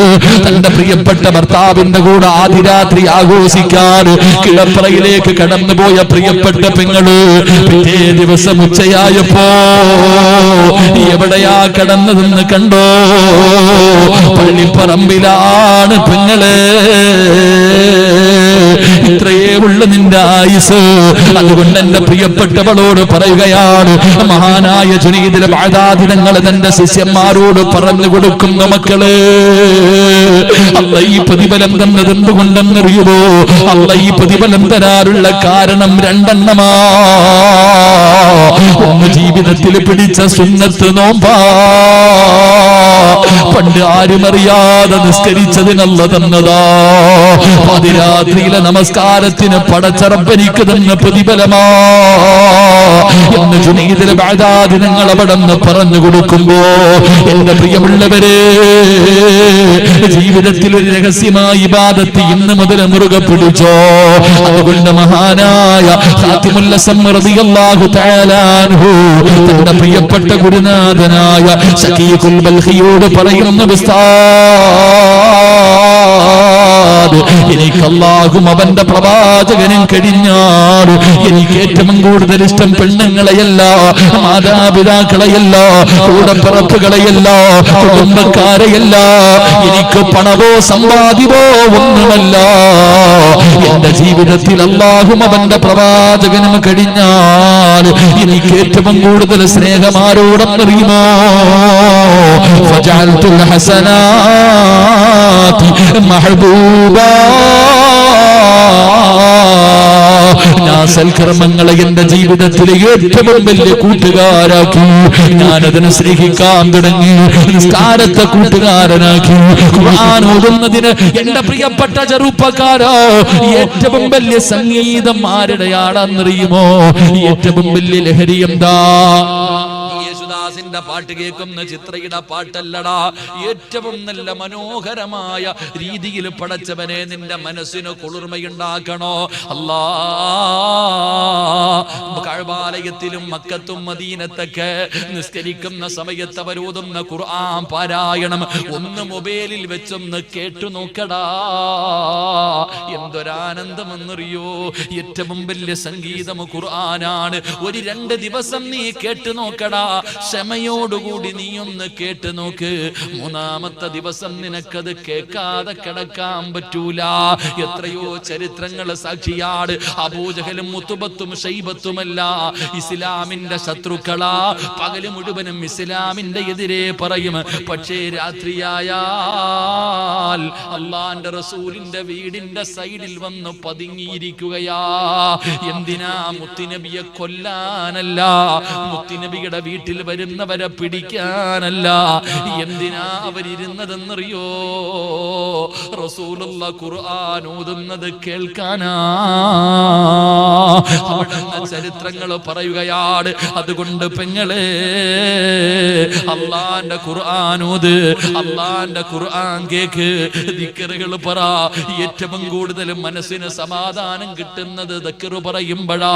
തന്റെ പ്രിയപ്പെട്ട ഭർത്താവിന്റെ കൂടെ ആദിരാത്രി ആഘോഷിക്കാൻ കിടപ്പറയിലേക്ക് കടന്നുപോയ പ്രിയപ്പെട്ട പെങ്ങള് പിറ്റേ ദിവസം ഉച്ചയായപ്പോ എവിടെയാ കടന്നതെന്ന് കണ്ടോ? പള്ളിപ്പറമ്പിലാണ് പെങ്ങളെ. ഇത്രയേ ഉള്ളു നിന്റെ ആയുസ്. അതുകൊണ്ട് എന്റെ പ്രിയപ്പെട്ടവളോട് പറയുകയാണ്, മഹാനായ ജുനൈദുൽ ബഅദാദി തങ്ങൾ തന്റെ ശിഷ്യന്മാരോട് പറഞ്ഞു കൊടുക്കുന്ന മക്കള്, അല്ലാഹ് ഈ പ്രതിഫലം തന്നത് എന്തുകൊണ്ടെന്നറിയുമോ? അല്ലാഹ് ഈ പ്രതിഫലം തരാറുള്ള കാരണം 2 എണ്ണമാ. ഒന്ന് ജീവിതത്തിൽ പിടിച്ച സുന്നത്ത് നോമ്പാ, പണ്ട് ആരുമറിയാതെ നിസ്കരിച്ചതിനല്ല തന്നതാ. പാതിരാത്രിയിലെ നമസ്കാരത്തിന് പടച്ചറപ്പനിക്ക് തന്ന പ്രതിഫലമാ എന്ന് ജുനൈദുൽ ബഗ്ദാദി നിങ്ങൾ അവിടെന്ന് പറഞ്ഞു കൊടുക്കുമ്പോ, എന്റെ പ്രിയമുള്ളവരെ, ജീവിതത്തിൽ ഒരു രഹസ്യമായ ഇബാദത്ത് ഇന്ന് മുതൽ മുറുകെ പിടിച്ചോ. അതുകൊണ്ട് മഹാനായ ഖാതിമുൽ അസം റളിയല്ലാഹു തആല അൻഹു തന്റെ പ്രിയപ്പെട്ട ഗുരുനാഥനായ ശഖീഖുൽ ബൽഖിയോട് പറയുന്ന ഉസ്താദ്, എനിക്ക് അല്ലാഹും അവന്റെ പ്രവാചകനും കഴിഞ്ഞാൽ എനിക്ക് ഏറ്റവും കൂടുതൽ ഇഷ്ടം പെണ്ണുങ്ങളെയല്ല, മാതാപിതാക്കളെയല്ല, കൂടപ്പിറപ്പുകളെയല്ല, കുടുംബക്കാരെയല്ല, എനിക്ക് പണവോ സമ്പാദ്യമോ ഒന്നുമല്ല. എന്റെ ജീവിതത്തിൽ അല്ലാഹും അവന്റെ പ്രവാചകനും കഴിഞ്ഞാൽ എനിക്ക് ഏറ്റവും കൂടുതൽ സ്നേഹം ആരോടെന്നറിയുമോ? ഫജഅൽതുൽ ഹസനാതി മഹബൂബാ, ഞാൻ സൽക്കർമ്മങ്ങളെ എന്റെ ജീവിതത്തിലെ ഏറ്റവും വലിയ കൂട്ടുകാരാക്കി. ഞാനതിനെ സ്നേഹിക്കാൻ തുടങ്ങി. നിസ്കാരത്തെ കൂട്ടുകാരനാക്കി. ഖുർആൻ ഓതുന്നതിന് എന്റെ പ്രിയപ്പെട്ട ചെറുപ്പക്കാരോ, ഏറ്റവും വലിയ സംഗീതം ആരുടെയാണെന്നറിയുമോ? ഏറ്റവും വലിയ ലഹരി എന്താ? യേശുദാസിന്റെ പാട്ട് കേൾക്കുന്ന ചിത്രയുടെ പാട്ടല്ലടാ. ഏറ്റവും നല്ല മനോഹരമായ രീതിയിൽ പടച്ചവനെ നിന്റെ മനസ്സിന് കുളിർമയുണ്ടാക്കണോ അല്ലാ. കഅബാലയത്തിലും മക്കത്തും മദീനത്തൊക്കെ നിസ്കരിക്കുന്ന സമയത്ത് അവരോതുന്ന ഖുർആൻ പാരായണം ഒന്ന് മൊബൈലിൽ വെച്ചൊന്ന് കേട്ടു നോക്കടാ. എന്തൊരാനന്ദമെന്നറിയോ? ഏറ്റവും വലിയ സംഗീതം ഖുർആനാണ്. ഒരു 2 ദിവസം നീ കേട്ടു നോക്കടാ. ക്ഷമയോടുകൂടി നീ ഒന്ന് കേട്ട് നോക്ക്. 3-ാമത്തെ ദിവസം നിനക്കത് കേൾക്കാതെ കിടക്കാൻ പറ്റൂല. എത്രയോ ചരിത്രങ്ങൾ സാക്ഷിയാണ്. അബൂജഹലും മുത്തുബത്തും ഷൈബത്തുമല്ല ഇസ്ലാമിന്റെ ശത്രുക്കളാ. പകല് മുഴുവനും ഇസ്ലാമിന്റെ എതിരെ പറയും. പക്ഷേ രാത്രിയായാൽ അള്ളാന്റെ റസൂലിന്റെ വീടിന്റെ സൈഡിൽ വന്ന് പതുങ്ങിയിരിക്കുകയാ. എന്തിനാ? മുത്തുനബിയെ കൊല്ലാനല്ല, മുത്തുനബിയുടെ വീട്ടിൽ വരുന്നവരെ പിടിക്കാനല്ല. എന്തിനാ അവരിരുന്നതെന്നറിയോ? റസൂലുള്ള ഖുർആൻ ഓതുന്നത് കേൾക്കാനാ. അവിടുന്ന് ചരിത്രങ്ങൾ പറയുകയാണ്. അതുകൊണ്ട് പെങ്ങളെ, അള്ളാന്റെ ഖുർആൻ ഓത്, അള്ളാന്റെ ഖുർആൻ കേക്ക്, ദിക്റുകൾ പറ. ഏറ്റവും കൂടുതൽ മനസ്സിന് സമാധാനം കിട്ടുന്നത് ദിക്റ് പറയുമ്പോഴാ.